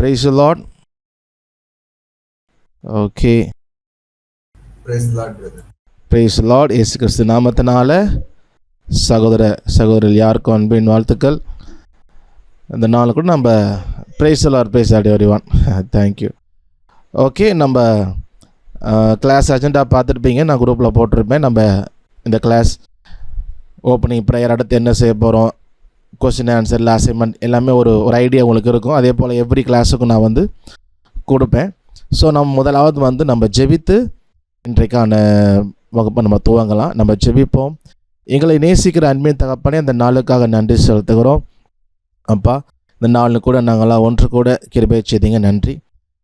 Praise the Lord. Okay. Praise the Lord, brother. Praise the Lord. இயேசு கிறிஸ்து நாமத்தினால சகோதரர் யாருக்கும் அன்பின் வாழ்த்துக்கள். இந்த நாள் கூட நம்ம praise the Lord, praise the Lord everyone. Thank you. Okay, நம்ம கிளாஸ் அஜெண்டா பார்த்துருப்பீங்க, நான் குரூப்பில் போட்டிருப்பேன். நம்ம இந்த கிளாஸ் ஓப்பனிங் ப்ரேயர், அடுத்து என்ன செய்ய போகிறோம், கொஸ்டின் ஆன்சர், அசைன்மெண்ட் எல்லாமே ஒரு ஐடியா உங்களுக்கு இருக்கும். அதே போல் எவ்ரி கிளாஸுக்கும் நான் கொடுப்பேன். ஸோ முதலாவது நம்ம ஜெபித்து இன்றைக்கான வகுப்பை நம்ம துவங்கலாம். நம்ம ஜெபிப்போம். எங்களை நேசிக்கிற அன்பின் தகப்பனே, அந்த நாளுக்காக நன்றி செலுத்துகிறோம். அப்பா, இந்த நாளில் கூட நாங்களாம் ஒன்று கூட கிருபை செய்தீங்க, நன்றி.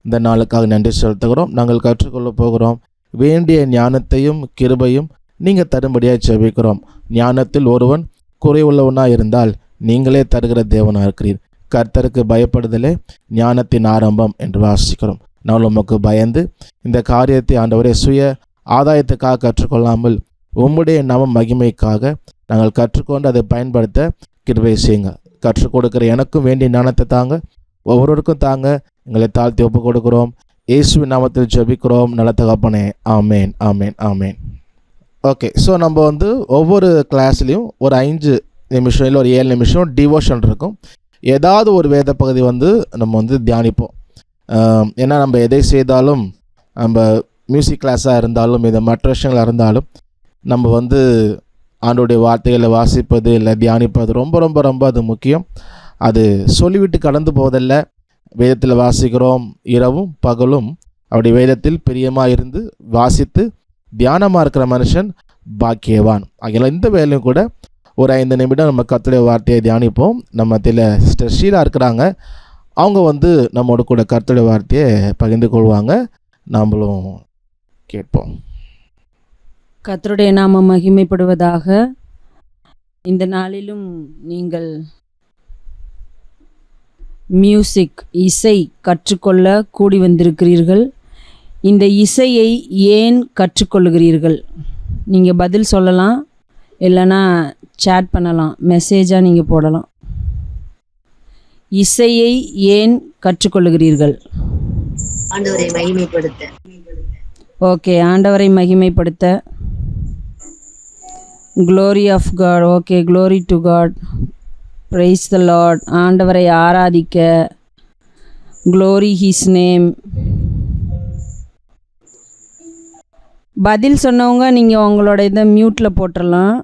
இந்த நாளுக்காக நன்றி செலுத்துகிறோம். நாங்கள் கற்றுக்கொள்ள போகிறோம். வேண்டிய ஞானத்தையும் கிருபையும் நீங்கள் தரும்படியாக ஜெபிக்கிறோம். ஞானத்தில் ஒருவன் குறைவுள்ளவனாக இருந்தால் நீங்களே தருகிற தேவனாக இருக்கிறீர். கர்த்தருக்கு பயப்படுதலே ஞானத்தின் ஆரம்பம் என்று வாசிக்கிறோம். நாங்கள் உமக்கு பயந்து இந்த காரியத்தை ஆண்டவரே சுய ஆதாயத்துக்காக கற்றுக்கொள்ளாமல் உம்முடைய நாம மகிமைக்காக நாங்கள் கற்றுக்கொண்டு அதை பயன்படுத்த கிருபை செய்யுங்க. கற்றுக் கொடுக்குற எனக்கும் வேண்டிய ஞானத்தை தாங்க, ஒவ்வொருவருக்கும் தாங்க. எங்களை தாழ்த்தி ஒப்பு கொடுக்குறோம். இயேசுவின் நாமத்தில் ஜெபிக்கிறோம் நல்ல தகப்பனே, ஆமேன், ஆமேன், ஆமேன். ஓகே, ஸோ நம்ம ஒவ்வொரு கிளாஸ்லேயும் ஒரு 5 நிமிஷம் இல்லை ஒரு 7 நிமிஷம் டிவோஷன் இருக்கும். ஏதாவது ஒரு வேத பகுதி நம்ம தியானிப்போம். ஏன்னா நம்ம எதை செய்தாலும், நம்ம மியூசிக் கிளாஸாக இருந்தாலும், இது மற்ற விஷயங்களாக இருந்தாலும், நம்ம ஆண்டோடைய வார்த்தைகளை வாசிப்பது இல்லை தியானிப்பது ரொம்ப ரொம்ப ரொம்ப அது முக்கியம். அது சொல்லிவிட்டு கடந்து போவதில்ல. வேதத்தில் வாசிக்கிறோம், இரவும் பகலும் அப்படி வேதத்தில் பிரியமாக இருந்து வாசித்து தியானமாக இருக்கிற மனுஷன் பாக்கியவான். ஆகிய இந்த வேலையும் கூட ஒரு 5 நிமிடம் நம்ம கர்த்தருடைய வார்த்தையை தியானிப்போம். நம்ம இதில் சிஸ்டர் ஷீலா இருக்கிறாங்க. அவங்க நம்மோட கூட கர்த்தருடைய வார்த்தையை பகிர்ந்து கொள்வாங்க. நாமளும் கேட்போம். கர்த்தருடைய நாமம் மகிமைப்படுவதாக. இந்த நாளிலும் நீங்கள் மியூசிக் இசை கற்றுக்கொள்ள கூடி வந்திருக்கிறீர்கள். இந்த இசையை ஏன் கற்றுக்கொள்கிறீர்கள்? நீங்கள் பதில் சொல்லலாம், இல்லைன்னா சேட் பண்ணலாம், மெசேஜாக நீங்கள் போடலாம். இசையை ஏன் கற்றுக்கொள்கிறீர்கள்? ஆண்டவரை மகிமைப்படுத்த. ஓகே, ஆண்டவரை மகிமைப்படுத்த. Glory of God. Okay, glory to God. Praise the Lord. ஆண்டவரை ஆராதிக்க. Glory his name. பதில் சொன்னவங்க நீங்கள் உங்களோட இதை மியூட்டில் போட்டுடலாம்.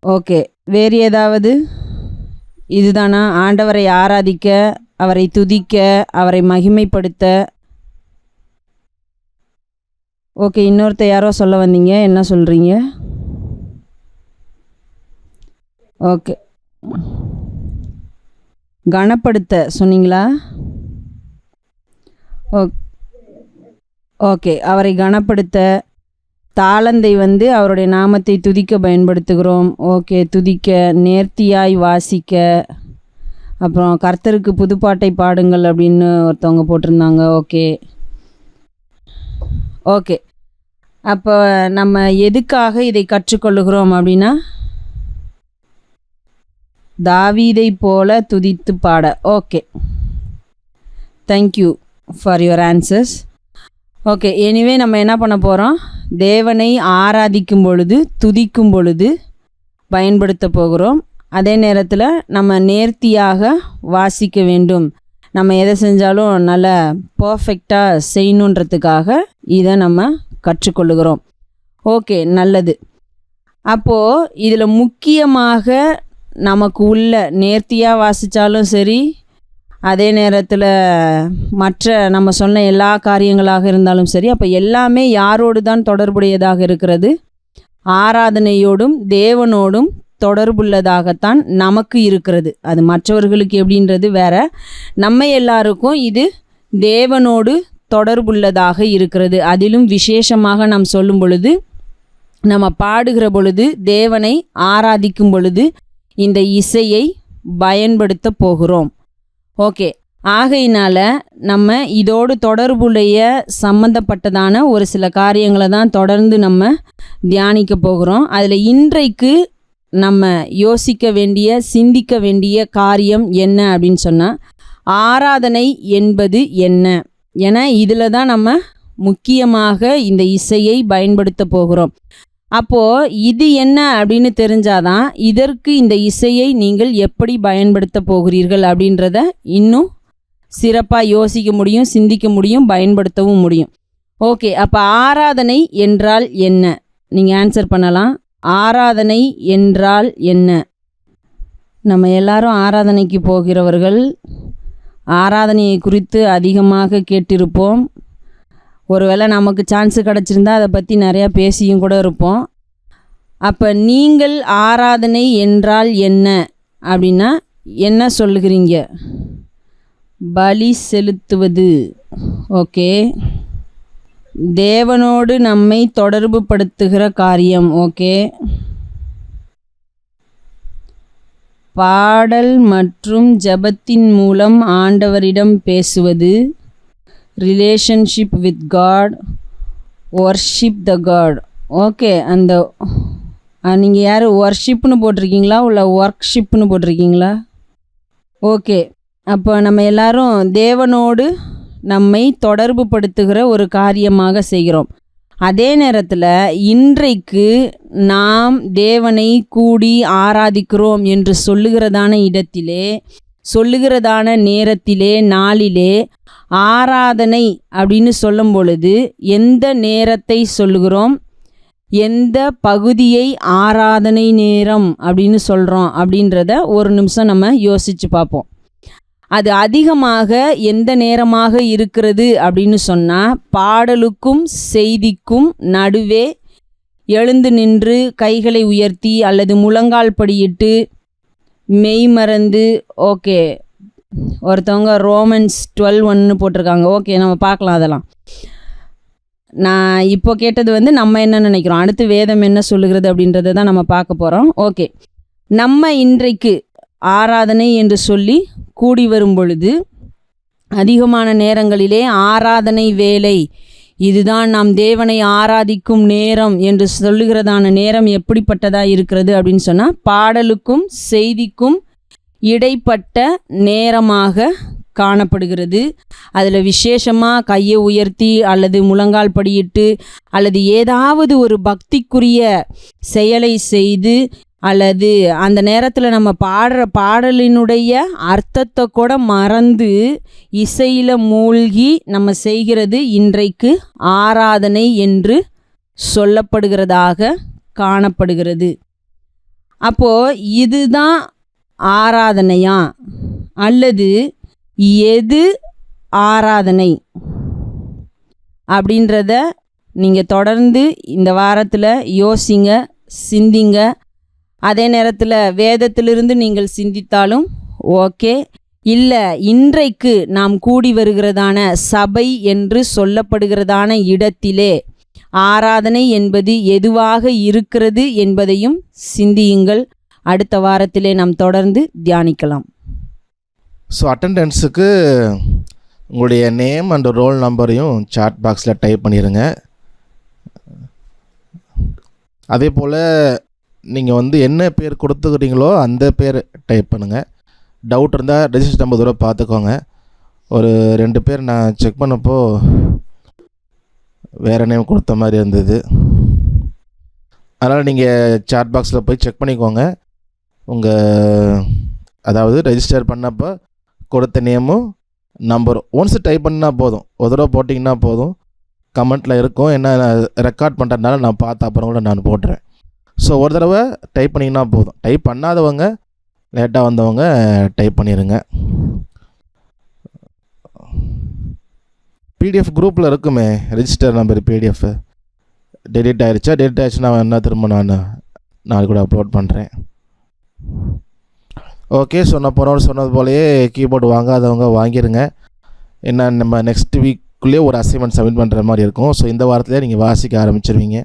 ஓகே, வேறு ஏதாவது? இதுதானா? ஆண்டவரை ஆராதிக்க, அவரை துதிக்க, அவரை மகிமைப்படுத்த. ஓகே, இன்னொருத்தர் யாரோ சொல்ல வந்தீங்க, என்ன சொல்கிறீங்க? ஓகே, கனப்படுத்த சொன்னீங்களா? ஓகே, அவரை கனப்படுத்த. தாளந்தை அவருடைய நாமத்தை துதிக்க பயன்படுத்துகிறோம். ஓகே, துதிக்க, நேர்த்தியாய் வாசிக்க. அப்புறம் கர்த்தருக்கு புதுப்பாட்டை பாடுங்கள் அப்படின்னு ஒருத்தவங்க போட்டிருந்தாங்க. ஓகே ஓகே அப்போ நம்ம எதுக்காக இதை கற்றுக்கொள்ளுகிறோம் அப்படின்னா, தாவீதை போல துதித்து பாட. Okay, thank you for your answers. Okay, anyway நம்ம என்ன பண்ண போகிறோம்? தேவனை ஆராதிக்கும் பொழுது, துதிக்கும் பொழுது பயன்படுத்த போகிறோம். அதே நேரத்தில் நம்ம நேர்த்தியாக வாசிக்க வேண்டும். நம்ம எதை செஞ்சாலும் நல்லா பர்ஃபெக்டாக செய்யணுன்றதுக்காக இதை நம்ம கற்றுக்கொள்ளுகிறோம். ஓகே, நல்லது. அப்போது இதில் முக்கியமாக நமக்கு உள்ள நேர்த்தியாக வாசித்தாலும் சரி, அதே நேரத்தில் மற்ற நம்ம சொன்ன எல்லா காரியங்களாக இருந்தாலும் சரி, அப்போ எல்லாமே யாரோடு தான் தொடர்புடையதாக இருக்கிறது? ஆராதனையோடும் தேவனோடும் தொடர்புள்ளதாகத்தான் நமக்கு இருக்கிறது. அது மற்றவர்களுக்கு எப்படின்றது வேற. நம்ம எல்லாருக்கும் இது தேவனோடு தொடர்புள்ளதாக இருக்கிறது. அதிலும் விசேஷமாக நாம் சொல்லும் பொழுது, நம்ம பாடுகிற பொழுது, தேவனை ஆராதிக்கும் பொழுது இந்த இசையை பயன்படுத்த போகிறோம். ஓகே, ஆகையினால் நம்ம இதோடு தொடர்புடைய சம்பந்தப்பட்டதான ஒரு சில காரியங்களை தான் தொடர்ந்து நம்ம தியானிக்க போகிறோம். அதில் இன்றைக்கு நம்ம யோசிக்க வேண்டிய சிந்திக்க வேண்டிய காரியம் என்ன அப்படின்னு சொன்னால், ஆராதனை என்பது என்ன? ஏன்னா இதில் தான் நம்ம முக்கியமாக இந்த இசையை பயன்படுத்த போகிறோம். அப்போது இது என்ன அப்படின்னு தெரிஞ்சாதான் இதற்கு இந்த இசையை நீங்கள் எப்படி பயன்படுத்த போகிறீர்கள் அப்படின்றத இன்னும் சிறப்பாக யோசிக்க முடியும், சிந்திக்க முடியும், பயன்படுத்தவும் முடியும். ஓகே, அப்போ ஆராதனை என்றால் என்ன? நீங்கள் ஆன்சர் பண்ணலாம். ஆராதனை என்றால் என்ன? நம்ம எல்லாரும் ஆராதனைக்கு போகிறவர்கள். ஆராதனையை குறித்து அதிகமாக கேட்டிருப்போம். ஒருவேளை நமக்கு சான்ஸு கிடச்சிருந்தா அதை பற்றி நிறையா பேசியும் கூட இருப்போம். அப்போ நீங்கள் ஆராதனை என்றால் என்ன அப்படின்னா என்ன சொல்லுகிறீங்க? பலி செலுத்துவது. ஓகே, தேவனோடு நம்மை தொடர்பு படுத்துகிற காரியம். ஓகே, பாடல் மற்றும் ஜெபத்தின் மூலம் ஆண்டவரிடம் பேசுவது. Relationship with God, worship the God. Okay, அந்த நீங்கள் யார் ஒர்ஷிப்னு போட்டிருக்கீங்களா இல்லை ஒர்க்ஷிப்னு போட்டிருக்கீங்களா? ஓகே, அப்போ நம்ம எல்லாரும் தேவனோடு நம்மை தொடர்பு படுத்துகிற ஒரு காரியமாக செய்கிறோம். அதே நேரத்தில் இன்றைக்கு நாம் தேவனை கூடி ஆராதிக்கிறோம் என்று சொல்லுகிறதான இடத்திலே, சொல்லுகிறதான நேரத்திலே, நாளிலே ஆராதனை அப்படின்னு சொல்லும் பொழுது எந்த நேரத்தை சொல்லுகிறோம், எந்த பகுதியை ஆராதனை நேரம் அப்படின்னு சொல்கிறோம் அப்படின்றத ஒரு நிமிஷம் நம்ம யோசித்து பார்ப்போம். அது அதிகமாக எந்த நேரமாக இருக்கிறது அப்படின்னு சொன்னால், பாடலுக்கும் செய்திக்கும் நடுவே எழுந்து நின்று கைகளை உயர்த்தி அல்லது முழங்கால் படியிட்டு மெய்மறந்து. ஓகே, ஒருத்தவங்க ரோமன்ஸ் 12:1 போட்டிருக்காங்க. ஓகே, நம்ம பார்க்கலாம் அதெல்லாம். நான் இப்போ கேட்டது நம்ம என்ன நினைக்கிறோம், அடுத்து வேதம் என்ன சொல்லுகிறது அப்படின்றத தான் நம்ம பார்க்க போகிறோம். ஓகே, நம்ம இன்றைக்கு ஆராதனை என்று சொல்லி கூடி வரும் பொழுது அதிகமான நேரங்களிலே ஆராதனை வேலை, இதுதான் நாம் தேவனை ஆராதிக்கும் நேரம் என்று சொல்லுகிறதான நேரம் எப்படிப்பட்டதாக இருக்கிறது அப்படின்னு சொன்னால், பாடலுக்கும் செய்திக்கும் இடைப்பட்ட நேரமாக காணப்படுகிறது. அதில் விசேஷமாக கையை உயர்த்தி அல்லது முழங்கால் படியிட்டு அல்லது ஏதாவது ஒரு பக்திக்குரிய செயலை செய்து அல்லது அந்த நேரத்தில் நம்ம பாடுற பாடலினுடைய அர்த்தத்தை கூட மறந்து இசையில் மூழ்கி நம்ம செய்கிறது இன்றைக்கு ஆராதனை என்று சொல்லப்படுகிறதாக காணப்படுகிறது. அப்போது இதுதான் ஆராதனையா அல்லது எது ஆராதனை அப்படின்றத நீங்கள் தொடர்ந்து இந்த வாரத்தில் யோசிங்க, சிந்திங்க. அதே நேரத்தில் வேதத்திலிருந்து நீங்கள் சிந்தித்தாலும் ஓகே, இல்லை இன்றைக்கு நாம் கூடி வருகிறதான சபை என்று சொல்லப்படுகிறதான இடத்திலே ஆராதனை என்பது எதுவாக இருக்கிறது என்பதையும் சிந்தியுங்கள். அடுத்த வாரத்திலே நாம் தொடர்ந்து தியானிக்கலாம். ஸோ அட்டெண்டன்ஸுக்கு உங்களுடைய நேம் அண்ட் ரோல் நம்பரையும் சாட் பாக்ஸில் டைப் பண்ணிடுங்க. அதே போல் நீங்கள் என்ன பேர் கொடுத்துக்கிறீங்களோ அந்த பேர் டைப் பண்ணுங்கள். டவுட் இருந்தால் ரெஜிஸ்டர் நம்பர் தூரம் பார்த்துக்கோங்க. ஒரு 2 பேர் நான் செக் பண்ணப்போ வேறு நேம் கொடுத்த மாதிரி இருந்தது. அதனால் நீங்கள் சாட் பாக்ஸில் போய் செக் பண்ணிக்கோங்க. அதாவது ரெஜிஸ்டர் பண்ணப்போ கொடுத்த நேமும் நம்பரும் ஒன்ஸ் டைப் பண்ணால் போதும். ஒரு தடவை போட்டிங்கன்னா போதும், கமெண்ட்டில் இருக்கும். என்ன ரெக்கார்ட் பண்ணுறதுனால நான் பார்த்த அப்புறம் கூட நான் போட்டுறேன். ஸோ ஒரு தடவை டைப் பண்ணிங்கன்னா போதும். டைப் பண்ணாதவங்க, லேட்டாக வந்தவங்க டைப் பண்ணிடுங்க. பிடிஎஃப் குரூப்பில் இருக்குமே ரெஜிஸ்டர் நம்பர் பிடிஎஃப். டெலிட் ஆகிடுச்சா? டெலிட் ஆகிடுச்சுன்னா என்ன திரும்ப நான் நாளைக்கு கூட அப்லோட் பண்ணுறேன். ஓகே, சொன்னது போலயே கீபோர்டு வாங்காதவங்க வாங்கிடுங்க. என்ன நம்ம நெக்ஸ்ட் வீக்குள்ளேயே ஒரு அசைன்மெண்ட் சப்மிட் பண்ணுற மாதிரி இருக்கும். ஸோ இந்த வாரத்திலே நீங்கள் வாசிக்க ஆரம்பிச்சிருவீங்க.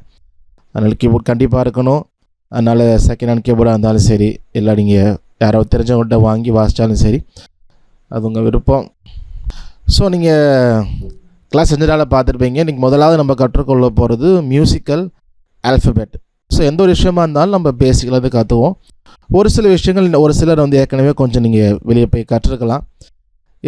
அதனால் கீபோர்ட் கண்டிப்பாக இருக்கணும். அதனால் செகண்ட் ஹேண்ட் கீபோர்டாக இருந்தாலும் சரி, இல்லை நீங்கள் யாராவது தெரிஞ்சவங்கள்ட்ட வாங்கி வாசித்தாலும் சரி, அது உங்கள் விருப்பம். ஸோ நீங்கள் கிளாஸ் 2 பார்த்துருப்பீங்க. இன்றைக்கி முதலாவது நம்ம கற்றுக்கொள்ள போகிறது மியூசிக்கல் ஆல்ஃபபெட். ஸோ எந்த ஒரு விஷயமா இருந்தாலும் நம்ம பேசிக்கில் வந்து கற்றுவோம். ஒரு சில விஷயங்கள் ஒரு சிலர் வந்து ஏற்கனவே கொஞ்சம் நீங்கள் வெளியே போய் கற்றுக்கலாம்.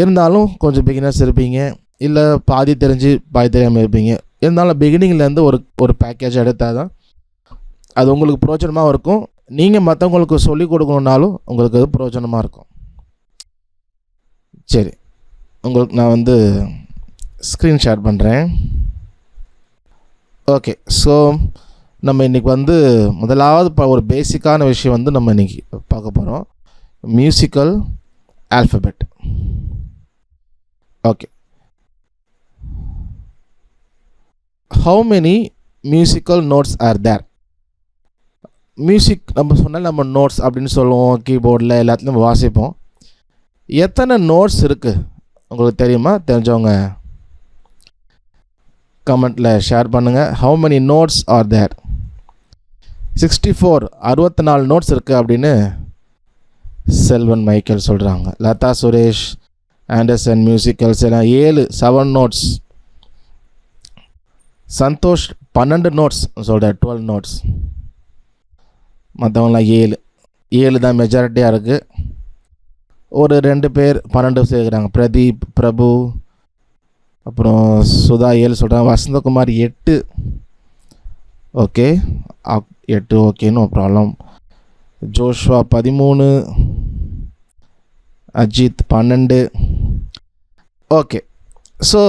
இருந்தாலும் கொஞ்சம் பிகினர்ஸ் இருப்பீங்க, இல்லை பாதி தெரிஞ்சு பாதி தெரியாமல் இருப்பீங்க. இருந்தாலும் பிகினிங்லேருந்து ஒரு பேக்கேஜ் எடுத்தால் தான் அது உங்களுக்கு பிரோஜனமாக இருக்கும். நீங்கள் மற்றவங்களுக்கு சொல்லிக் கொடுக்கணுன்னாலும் உங்களுக்கு அது பிரோஜனமாக இருக்கும். சரி, உங்களுக்கு நான் வந்து ஸ்க்ரீன் ஷேர் பண்ணுறேன். ஓகே, ஸோ நம்ம இன்றைக்கி வந்து முதலாவது ஒரு பேசிக்கான விஷயம் வந்து நம்ம இன்றைக்கி பார்க்க போகிறோம். Musical alphabet. Okay, how many musical notes are there? Music நம்ம சொன்னால் நம்ம நோட்ஸ் அப்படின்னு சொல்லுவோம், கீபோர்டில் எல்லாத்துலேயும் நம்ம வாசிப்போம். எத்தனை நோட்ஸ் இருக்குது உங்களுக்கு தெரியுமா? தெரிஞ்சவங்க கமெண்ட்டில் ஷேர் பண்ணுங்கள். How many notes are there? 64, 64 notes இருக்குது அப்படின்னு செல்வன் மைக்கேல் சொல்கிறாங்க. லதா சுரேஷ், ஆண்டர்சன் மியூசிக்கல்ஸ் எல்லாம் 7 நோட்ஸ். சந்தோஷ் 12 நோட்ஸ் சொல்கிறார், 12 நோட்ஸ். மற்றவங்களாம் 7 தான் மெஜாரிட்டியாக இருக்குது. ஒரு 2 பேர் 12 சேர்க்குறாங்க. பிரதீப், பிரபு, அப்புறம் சுதா 7 சொல்கிறாங்க. Vasanthakumar 8. Okay, 8 okay, no problem. Joshua 13, Ajith 12. Okay, so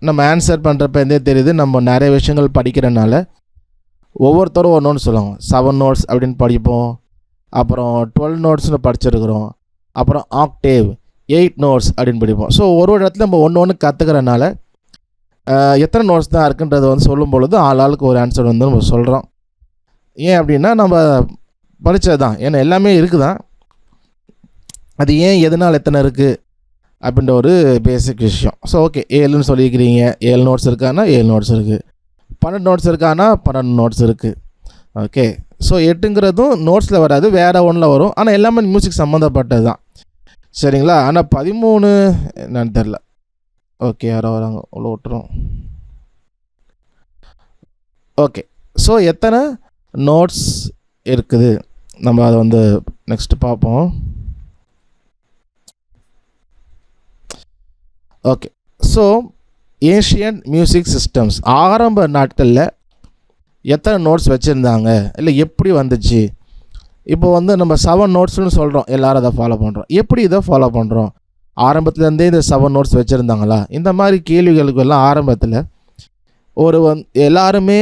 நம்ம ஆன்சர் பண்ணுறப்ப தெரியுது நம்ம நிறைய விஷயங்கள் படிக்கிறனால ஒவ்வொருத்தரும் ஒன்று சொல்லுவாங்க. 7 நோட்ஸ் அப்படின்னு படிப்போம், அப்புறம் 12 நோட்ஸ்னு படிச்சிருக்கிறோம், அப்புறம் ஆக்டேவ் 8 நோட்ஸ் அப்படின்னு படிப்போம். ஸோ ஒரு இடத்துல நம்ம ஒன்று கற்றுக்கிறனால எத்தனை நோட்ஸ் தான் இருக்குன்றதை வந்து சொல்லும் பொழுது ஆளுக்கு ஒரு ஆன்சர் வந்து நம்ம சொல்கிறோம். ஏன் அப்படின்னா நம்ம படித்தது தான், ஏன்னா எல்லாமே இருக்குதான், அது ஏன் எதனால் எத்தனை இருக்குது அப்படின்ற ஒரு பேசிக் விஷயம். ஸோ ஓகே, 7ன்னு சொல்லியிருக்கிறீங்க. 7 நோட்ஸ் இருக்கான்னா 7 நோட்ஸ் இருக்குது. 12 நோட்ஸ் இருக்கான்னா 12 நோட்ஸ் இருக்குது. ஓகே, ஸோ 8ங்கிறதும் நோட்ஸில் வராது, வேறு ஒன்றில் வரும். ஆனால் எல்லாமே மியூசிக் சம்மந்தப்பட்டது தான், சரிங்களா? ஆனால் 13 என்னன்னு தெரில. ஓகே, யாரோ வராங்க, அவ்வளோ விட்டுரும். ஓகே, ஸோ எத்தனை நோட்ஸ் இருக்குது நம்ம அதை வந்து நெக்ஸ்ட் பார்ப்போம். Okay, so Asian music systems ஆரம்ப நாட்களில் எத்தனை நோட்ஸ் வச்சுருந்தாங்க, இல்லை எப்படி வந்துச்சு? இப்போ வந்து நம்ம 7 நோட்ஸ்னு சொல்கிறோம், எல்லோரும் அதை ஃபாலோ பண்ணுறோம். எப்படி இதை ஃபாலோ பண்ணுறோம்? ஆரம்பத்துலேருந்தே இந்த 7 நோட்ஸ் வச்சுருந்தாங்களா? இந்த மாதிரி கேள்விகளுக்கெல்லாம் ஆரம்பத்தில் எல்லாருமே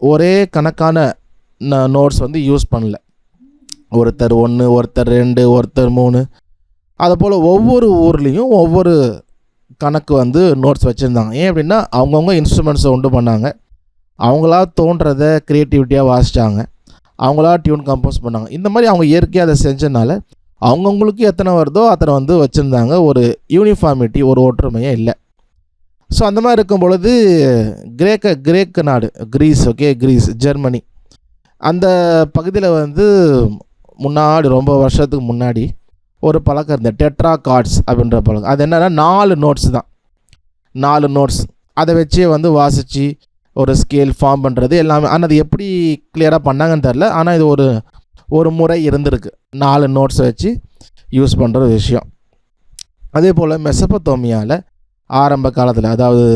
ஒரே கணக்கான நோட்ஸ் வந்து யூஸ் பண்ணல. ஒருத்தர் 1, ஒருத்தர் 2, ஒருத்தர் 3, அதுபோல் ஒவ்வொரு ஊர்லேயும் ஒவ்வொரு கணக்கு வந்து நோட்ஸ் வச்சுருந்தாங்க. ஏன் அப்படின்னா அவங்கவுங்க இன்ஸ்ட்ருமெண்ட்ஸை உண்டு பண்ணாங்க, அவங்களா தோன்றதை க்ரியேட்டிவிட்டியாக வாசித்தாங்க, அவங்களா டியூன் கம்போஸ் பண்ணாங்க. இந்த மாதிரி அவங்க இயற்கையாக அதை செஞ்சனால அவங்கவுங்களுக்கு எத்தனை வருதோ அத்தனை வந்து வச்சுருந்தாங்க. ஒரு யூனிஃபார்மிட்டி, ஒரு ஒற்றுமையே இல்லை. ஸோ அந்த மாதிரி இருக்கும் பொழுது கிரேக்க நாடு, கிரீஸ், ஓகே, கிரீஸ், ஜெர்மனி, அந்த பகுதியில் வந்து முன்னாடி ரொம்ப வருஷத்துக்கு முன்னாடி ஒரு பழக்கம் இருந்தது, டெட்ரா கார்ட்ஸ் அப்படின்ற பழக்கம். அது என்னென்னா 4 நோட்ஸ் தான், 4 நோட்ஸ். அதை வச்சே வந்து வாசித்து ஒரு ஸ்கேல் ஃபார்ம் பண்ணுறது எல்லாமே. ஆனால் அது எப்படி கிளியராக பண்ணாங்கன்னு தெரில, ஆனால் இது ஒரு முறை இருந்திருக்கு, 4 நோட்ஸை வச்சு யூஸ் பண்ணுற விஷயம். அதே போல் மெசபத்தோமியாவில் ஆரம்ப காலத்தில், அதாவது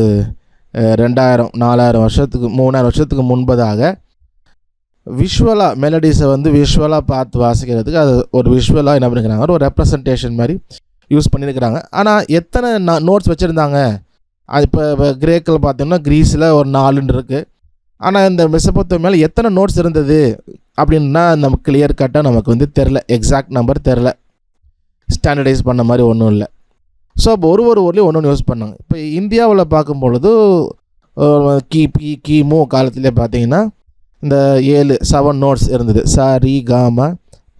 2000 4000 வருஷத்துக்கு 3000 வருஷத்துக்கு முன்பதாக விஷுவலாக மெலடிஸை வந்து விஷுவலாக பார்த்து வாசிக்கிறதுக்கு அது ஒரு விஷுவலாக என்ன பண்ணிக்கிறாங்க, ஒரு ரெப்ரசன்டேஷன் மாதிரி யூஸ் பண்ணியிருக்கிறாங்க. ஆனால் எத்தனை நோட்ஸ் வச்சுருந்தாங்க? அது இப்போ கிரேக்கில் பார்த்தோம்னா கிரீஸில் ஒரு 4 இருக்குது. ஆனால் இந்த மெசபத்தோமியாவில் எத்தனை நோட்ஸ் இருந்தது அப்படின்னா நமக்கு கிளியர் கட்டாக நமக்கு வந்து தெரில, எக்ஸாக்ட் நம்பர் தெரில, ஸ்டாண்டர்டைஸ் பண்ண மாதிரி ஒன்றும் இல்லை. ஸோ அப்போ ஒரு ஊர்லேயும் ஒன்று யூஸ் பண்ணாங்க. இப்போ இந்தியாவில் பார்க்கும்பொழுது கிமு காலத்திலே பார்த்தீங்கன்னா இந்த 7 நோட்ஸ் இருந்தது. ச, ரி, க, ம,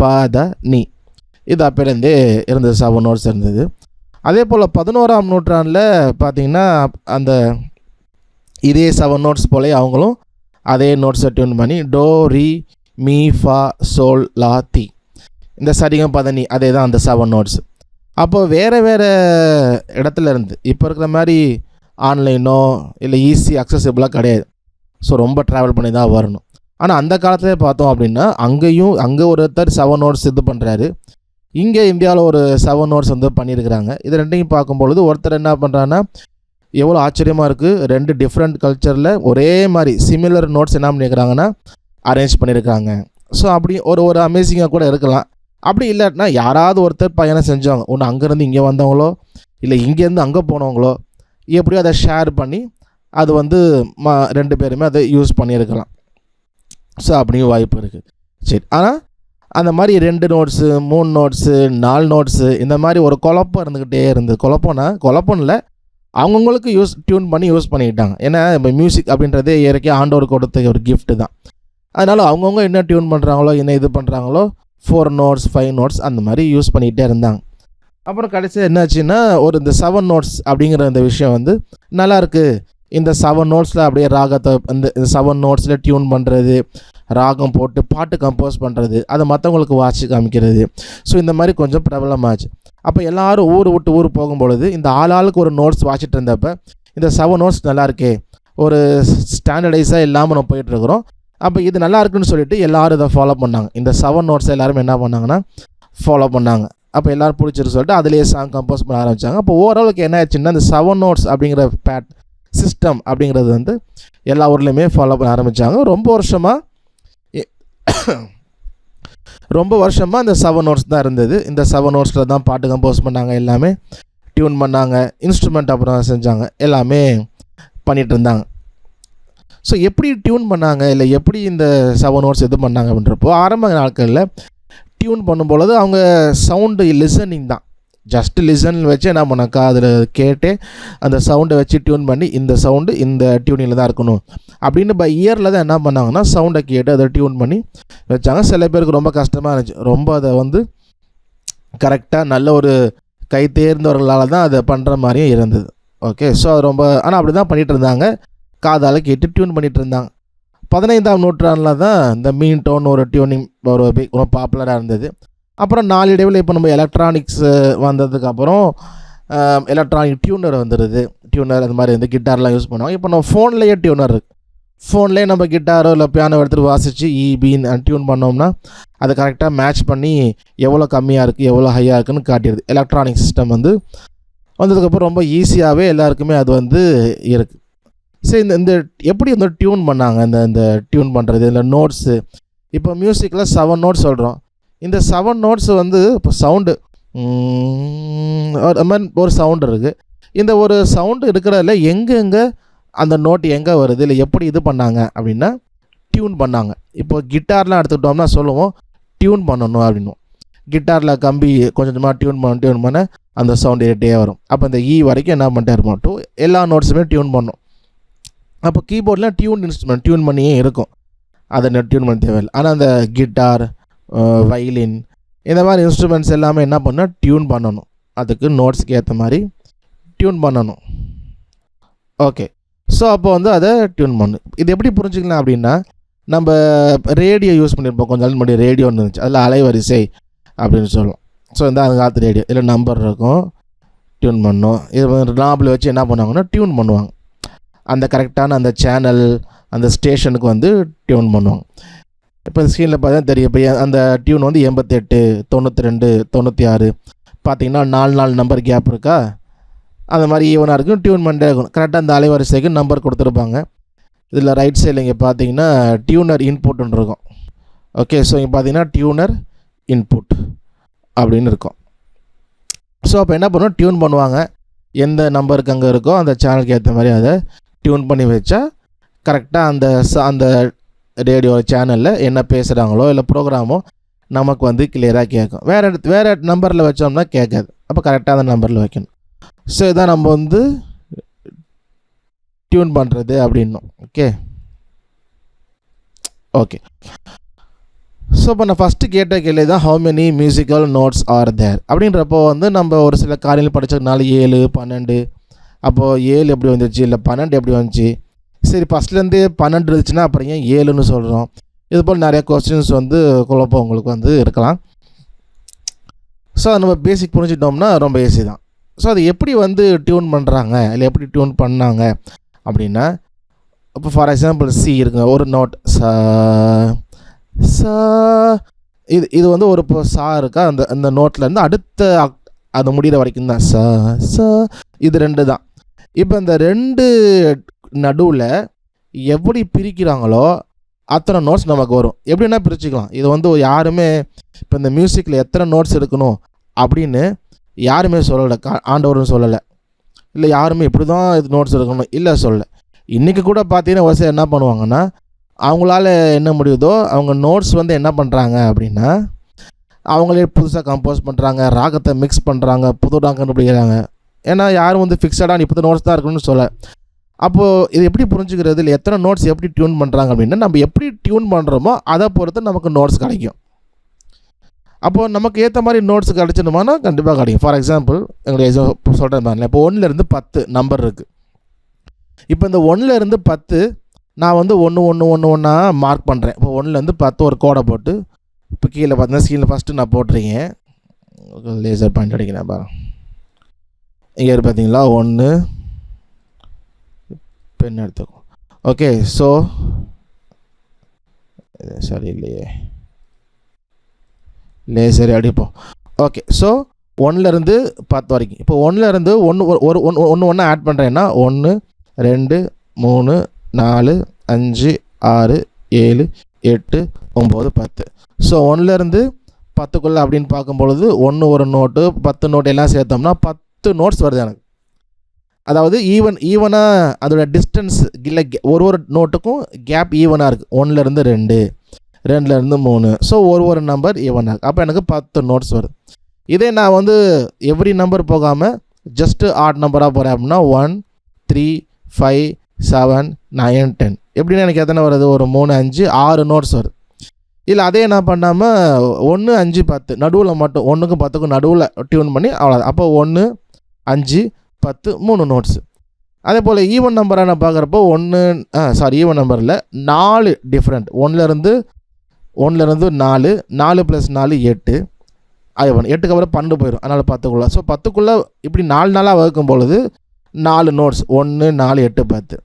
ப, த, நி. இது அப்போலேருந்தே இருந்தது, 7 நோட்ஸ் இருந்தது. அதே போல் 11ஆம் நூற்றாண்டில் பார்த்திங்கன்னா அந்த இதே 7 நோட்ஸ் போலே அவங்களும் அதே நோட்ஸை டியூன் பண்ணி டோ, ரி, மீ, ஃபா, சோல், லா, தி, இந்த சரிகம் பதனி, அதே தான் அந்த 7 நோட்ஸ். அப்போது வேறு இடத்துல இருந்து இப்போ இருக்கிற மாதிரி ஆன்லைனோ இல்லை ஈஸி அக்சசிபிளாக கிடையாது. ஸோ ரொம்ப ட்ராவல் பண்ணி தான் வரணும். ஆனால் அந்த காலத்திலே பார்த்தோம் அப்படின்னா அங்கே ஒருத்தர் 7 நோட்ஸ் இது பண்ணுறாரு, இங்கே இந்தியாவில் ஒரு 7 நோட்ஸ் வந்து பண்ணியிருக்கிறாங்க. இது ரெண்டையும் பார்க்கும்பொழுது ஒருத்தர் என்ன பண்ணுறான்னா, எவ்வளோ ஆச்சரியமாக இருக்குது, 2 டிஃப்ரெண்ட் கல்ச்சரில் ஒரே மாதிரி சிமிலர் நோட்ஸ் என்ன பண்ணியிருக்கிறாங்கன்னா அரேஞ்ச் பண்ணியிருக்காங்க. ஸோ அப்படி ஒரு அமேசிங்காக கூட இருக்கலாம். அப்படி இல்லாட்டினா யாராவது ஒருத்தர் பயணம் செஞ்சவங்க, ஒன்று அங்கேருந்து இங்கே வந்தவங்களோ இல்லை இங்கேருந்து அங்கே போனவங்களோ எப்படியோ அதை ஷேர் பண்ணி அது வந்து 2 பேருமே அதை யூஸ் பண்ணியிருக்கலாம். ஸோ அப்படியும் வாய்ப்பு இருக்குது. சரி, ஆனால் அந்த மாதிரி 2 நோட்ஸு 3 நோட்ஸு 4 நோட்ஸு இந்த மாதிரி ஒரு குழப்பம் இருந்துக்கிட்டே இருந்தது. குழப்பம் இல்லை, அவங்கவுங்களுக்கு டியூன் பண்ணி யூஸ் பண்ணிக்கிட்டாங்க. ஏன்னா இப்போ மியூசிக் அப்படின்றதே இயற்கை ஆண்டவர் கொடுத்த ஒரு கிஃப்ட்டு தான். அதனால் அவங்கவுங்க என்ன டியூன் பண்ணுறாங்களோ என்ன இது பண்ணுறாங்களோ 4 நோட்ஸ் 5 நோட்ஸ் அந்த மாதிரி யூஸ் பண்ணிக்கிட்டே இருந்தாங்க. அப்புறம் கடைசியாக என்னாச்சுன்னா இந்த 7 நோட்ஸ் அப்படிங்கிற இந்த விஷயம் வந்து நல்லாயிருக்கு. இந்த 7 நோட்ஸில் அப்படியே ராகத்தை இந்த 7 நோட்ஸில் டியூன் பண்ணுறது, ராகம் போட்டு பாட்டு கம்போஸ் பண்ணுறது, அதை மற்றவங்களுக்கு வாட்சி காமிக்கிறது. ஸோ இந்த மாதிரி கொஞ்சம் பிரபலமாச்சு. அப்போ எல்லோரும் ஊர் விட்டு ஊர் போகும்பொழுது இந்த ஆளுக்கு ஒரு நோட்ஸ் வாசிட்டு இருந்தப்போ இந்த 7 நோட்ஸ் நல்லாயிருக்கே, ஒரு ஸ்டாண்டர்டைஸாக இல்லாமல் நம்ம போயிட்டுருக்குறோம், அப்போ இது நல்லா இருக்குன்னு சொல்லிட்டு எல்லோரும் இதை ஃபாலோ பண்ணாங்க. இந்த 7 நோட்ஸை எல்லாருமே என்ன பண்ணாங்கன்னா ஃபாலோ பண்ணாங்க. அப்போ எல்லோரும் பிடிச்சிருக்கு சொல்லிட்டு அதிலேயே சாங் கம்போஸ் பண்ண ஆரம்பித்தாங்க. அப்போ ஓரளவுக்கு என்ன ஆச்சுன்னா இந்த 7 நோட்ஸ் அப்படிங்கிற சிஸ்டம் அப்படிங்கிறது வந்து எல்லா ஊர்லேயுமே ஃபாலோ பண்ண ஆரம்பித்தாங்க. ரொம்ப வருஷமாக இந்த 7 நோட்ஸ் தான் இருந்தது. இந்த 7 நோட்ஸில் தான் பாட்டு கம்போஸ் பண்ணாங்க, எல்லாமே டியூன் பண்ணாங்க, இன்ஸ்ட்ருமெண்ட் அப்புறம் செஞ்சாங்க, எல்லாமே பண்ணிகிட்டு இருந்தாங்க. ஸோ எப்படி டியூன் பண்ணாங்க, இல்லை எப்படி இந்த 7 நோட்ஸ் இது பண்ணாங்க அப்படின்றப்போ ஆரம்ப நாட்களில் டியூன் பண்ணும்பொழுது அவங்க சவுண்டு லிசனிங் தான், ஜஸ்ட் லிசன் வச்சு என்ன பண்ணாக்கா அதில் கேட்டு அந்த சவுண்டை வச்சு டியூன் பண்ணி இந்த சவுண்டு இந்த டியூனிங்கில் தான் இருக்கணும் அப்படின்னு பை இயரில் தான் என்ன பண்ணாங்கன்னா சவுண்டை கேட்டு அதை டியூன் பண்ணி வச்சாங்க. சில பேருக்கு ரொம்ப கஷ்டமாக இருந்துச்சு, ரொம்ப அதை வந்து கரெக்டாக நல்ல ஒரு கை தேர்ந்தவர்களால் தான் அதை பண்ணுற மாதிரியும் இருந்தது. ஓகே, ஸோ அது ரொம்ப ஆனால் அப்படி தான் பண்ணிகிட்டு இருந்தாங்க, காதால் கேட்டு டியூன் பண்ணிகிட்டு இருந்தாங்க. 15ஆம் நூற்றாண்டில் தான் இந்த மீன் டோன் ஒரு டியூனிங் ரொம்ப பாப்புலராக இருந்தது. அப்புறம் நாளடைவில் இப்போ நம்ம எலக்ட்ரானிக்ஸ் வந்ததுக்கப்புறம் எலக்ட்ரானிக் டியூனர் வந்துடுது. டியூனர் அது மாதிரி வந்து கிட்டார்லாம் யூஸ் பண்ணுவாங்க. இப்போ நம்ம ஃபோன்லேயே டியூனர் இருக்குது. ஃபோன்லேயே நம்ம கிட்டாரோ இல்லை பியானோ எடுத்துகிட்டு வாசித்து பின்னு டியூன் பண்ணோம்னா அதை கரெக்டாக மேட்ச் பண்ணி எவ்வளோ கம்மியாக இருக்குது எவ்வளோ ஹையாக இருக்குதுன்னு காட்டிடுது. எலக்ட்ரானிக் சிஸ்டம் வந்து வந்ததுக்கப்புறம் ரொம்ப ஈஸியாகவே எல்லாருக்குமே அது வந்து இருக்குது. சரி, இந்த எப்படி வந்து டியூன் பண்ணாங்க, இந்த டியூன் பண்ணுறது, இந்த நோட்ஸு. இப்போ மியூசிக்கில் 7 நோட்ஸ் சொல்கிறோம். இந்த 7 நோட்ஸ் வந்து இப்போ சவுண்டு அது மாதிரி ஒரு சவுண்டு இருக்குது. இந்த ஒரு சவுண்டு இருக்கிறதுல எங்கெங்கே அந்த நோட் எங்கே வருது, இல்லை எப்படி இது பண்ணாங்க அப்படின்னா டியூன் பண்ணாங்க. இப்போ கிட்டார்லாம் எடுத்துக்கிட்டோம்னா சொல்லுவோம் டியூன் பண்ணணும் அப்படின்னும். கிட்டாரில் கம்பி கொஞ்சமாக டியூன் பண்ண அந்த சவுண்ட் ஏறிட்டே வரும். அப்போ இந்த வரைக்கும் என்ன பண்ணிட்டே இருப்போம், எல்லா நோட்ஸுமே டியூன் பண்ணும். அப்போ கீபோர்டில் இன்ஸ்ட்ருமெண்ட் டியூன் பண்ணியே இருக்கும், அதை டியூன் பண்ண தேவையில்லை. ஆனால் அந்த கிட்டார், வயலின் இந்த மாதிரி இன்ஸ்ட்ருமெண்ட்ஸ் எல்லாமே என்ன பண்ணால் டியூன் பண்ணணும், அதுக்கு நோட்ஸுக்கு ஏற்ற மாதிரி டியூன் பண்ணணும். ஓகே, ஸோ அப்போ வந்து அதை டியூன் பண்ணணும். இது எப்படி புரிஞ்சுக்கலாம் அப்படின்னா, நம்ம ரேடியோ யூஸ் பண்ணியிருப்போம், கொஞ்ச நாள் முன்னாடி ரேடியோ இருந்துச்சு, அதில் அலைவரிசை அப்படின்னு சொல்லுவோம். ஸோ இந்த அந்த காலத்து ரேடியோ இதில் நம்பர் இருக்கும், டியூன் பண்ணணும். இது நாபில் வச்சு என்ன பண்ணுவாங்கன்னா டியூன் பண்ணுவாங்க, அந்த கரெக்டான அந்த சேனல் அந்த ஸ்டேஷனுக்கு வந்து டியூன் பண்ணுவாங்க. இப்போ ஸ்க்ரீனில் பார்த்தா தெரியும், இப்போ அந்த டியூன் வந்து 88 92 96 பார்த்திங்கன்னா 4 நம்பர் கேப் இருக்கா, அந்த மாதிரி ஈவனாக இருக்கும், டியூன் பண்ணிட்டே இருக்கும். கரெக்டாக அந்த அலைவரிசைக்கு நம்பர் கொடுத்துருப்பாங்க. இதில் ரைட் சைடில் இங்கே பார்த்தீங்கன்னா டியூனர் இன்புட்னு இருக்கும். ஓகே, ஸோ இங்கே பார்த்தீங்கன்னா டியூனர் இன்புட் அப்படின்னு இருக்கும். ஸோ அப்போ என்ன பண்ணுவோம், டியூன் பண்ணுவாங்க, எந்த நம்பருக்கு அங்கே இருக்கோ அந்த சேனலுக்கு ஏற்ற மாதிரி அதை டியூன் பண்ணி வச்சா கரெக்டாக அந்த ரேடியோ சேனலில் என்ன பேசுகிறாங்களோ இல்லை ப்ரோக்ராமோ நமக்கு வந்து கிளியராக கேட்கும். வேறு நம்பரில் வச்சோம்னா கேட்காது. அப்போ கரெக்டாக அந்த நம்பரில் வைக்கணும். ஸோ இதான் நம்ம வந்து டியூன் பண்ணுறது அப்படின்னும். ஓகே, ஸோ இப்போ நான் ஃபஸ்ட்டு கேட்ட கேள்வி தான் how many musical notes are there அப்படின்றப்போ வந்து நம்ம ஒரு சில காரியங்கள் படித்ததுனால 7 12 அப்போது 7 எப்படி வந்துச்சு, இல்லை 12 எப்படி வந்துச்சு, சரி ஃபஸ்ட்லேருந்து 12 இருந்துச்சுன்னா அப்புறம் ஏன் 7ன்னு சொல்கிறோம், இது போல் நிறைய கொஸ்டின்ஸ் வந்து குழப்பம் உங்களுக்கு வந்து இருக்கலாம். ஸோ அதை நம்ம பேசிக் புரிஞ்சிட்டோம்னா ரொம்ப ஈஸி தான். ஸோ அது எப்படி வந்து டியூன் பண்ணுறாங்க, இல்லை எப்படி டியூன் பண்ணாங்க அப்படின்னா, இப்போ ஃபார் எக்ஸாம்பிள் சி இருக்குங்க, ஒரு நோட் சா சா, இது வந்து ஒரு இப்போ சா இருக்கா, அந்த நோட்லேருந்து அடுத்த அது முடிகிற வரைக்கும் தான் சா சா, இது 2 தான். இப்போ இந்த 2 நடுவில் எப்படி பிரிக்கிறாங்களோ அத்தனை நோட்ஸ் நமக்கு வரும். எப்படின்னா பிரிச்சுக்கலாம். இது வந்து யாருமே இப்போ இந்த மியூசிக்கில் எத்தனை நோட்ஸ் எடுக்கணும் அப்படின்னு யாருமே சொல்லலை, ஆண்டவரும் சொல்லலை, இல்லை யாருமே இப்படி தான் இது நோட்ஸ் எடுக்கணும் இல்லை சொல்லலை. இன்றைக்கி கூட பார்த்தீங்கன்னா ஒரு சிலர் என்ன பண்ணுவாங்கன்னா, அவங்களால என்ன முடியுதோ அவங்க நோட்ஸ் வந்து என்ன பண்ணுறாங்க அப்படின்னா, அவங்களே புதுசாக கம்போஸ் பண்ணுறாங்க, ராகத்தை மிக்ஸ் பண்ணுறாங்க, புது ராகம் கண்டுபிடிக்கிறாங்க. ஏன்னா யாரும் வந்து ஃபிக்ஸடாக நீ இப்போ நோட்ஸ் தான் இருக்கணும்னு சொல்ல. அப்போது இது எப்படி புரிஞ்சுக்கிறது, இல்லை எத்தனை நோட்ஸ் எப்படி டியூன் பண்ணுறாங்க அப்படின்னா, நம்ம எப்படி டியூன் பண்ணுறோமோ அதை பொறுத்து நமக்கு நோட்ஸ் கிடைக்கும். அப்போது நமக்கு ஏற்ற மாதிரி நோட்ஸ் கிடச்சிடுமானா கண்டிப்பாக கிடைக்கும். ஃபார் எக்ஸாம்பிள் எங்களுக்கு சொல்கிறேன் பாருங்கள், இப்போ 1லேருந்து 10 நம்பர் இருக்குது. இப்போ இந்த 1லேருந்து 10 நான் வந்து 1 மார்க் பண்ணுறேன். இப்போ 1லேருந்து 10 ஒரு கோடை போட்டு, இப்போ கீழே பார்த்தீங்கன்னா ஸ்க்ரீனில் ஃபஸ்ட்டு நான் போட்டிருக்கேன், லேசர் பாயிண்ட் அடிக்கிறேன் பாருங்க. இங்கே பார்த்தீங்களா 1 பென் எடுத்துக்கோ. ஓகே, ஸோ சரி இல்லையே, லேசர் அடிப்போம். ஓகே, ஸோ 1லேருந்து 10 வரைக்கும். இப்போ 1லேருந்து ஒன்று ஆட் பண்ணுறேன்னா 1 2 3 4 5 6 7 8 9 10. ஸோ 1லேருந்து 10க்குள்ளே அப்படின்னு பார்க்கும்பொழுது 1 ஒரு நோட்டு 10 நோட்டு எல்லாம் சேர்த்தோம்னா 10 நோட்ஸ் வருது எனக்கு. அதாவது ஈவனாக அதோட டிஸ்டன்ஸ் இல்லை, ஒரு நோட்டுக்கும் கேப் ஈவனாக இருக்குது. 1லேருந்து 2 2லேருந்து 3. ஸோ ஒரு நம்பர் ஈவனாக இருக்குது. அப்போ எனக்கு 10 நோட்ஸ் வருது. இதே நான் வந்து எவ்ரி நம்பர் போகாமல் ஜஸ்ட்டு ஆட் நம்பராக போகிறேன் அப்படின்னா 1 3 5 7 9 10. எப்படின்னா எனக்கு எத்தனை வருது, ஒரு 3 5 6 நோட்ஸ் வருது. இல்லை அதே நான் பண்ணாமல் 1 5 10 நடுவில் மட்டும் 1க்கும் 10க்கும் நடுவில் டியூன் பண்ணி அவ்வளோதான். அப்போ 1 5 10 3 நோட்ஸு. அதே போல் ஈவன் நம்பராக நான் பார்க்குறப்போ ஈவன் நம்பரில் 4 டிஃப்ரெண்ட். 1லேருந்து 4 4 + 4 8. அது 8க்கு அப்புறம் 12 போயிடும், அதனால் 10க்குள்ளே. ஸோ 10க்குள்ளே இப்படி 4 நாளாக வகுக்கும் பொழுது 4 நோட்ஸ் 1 4 8 10.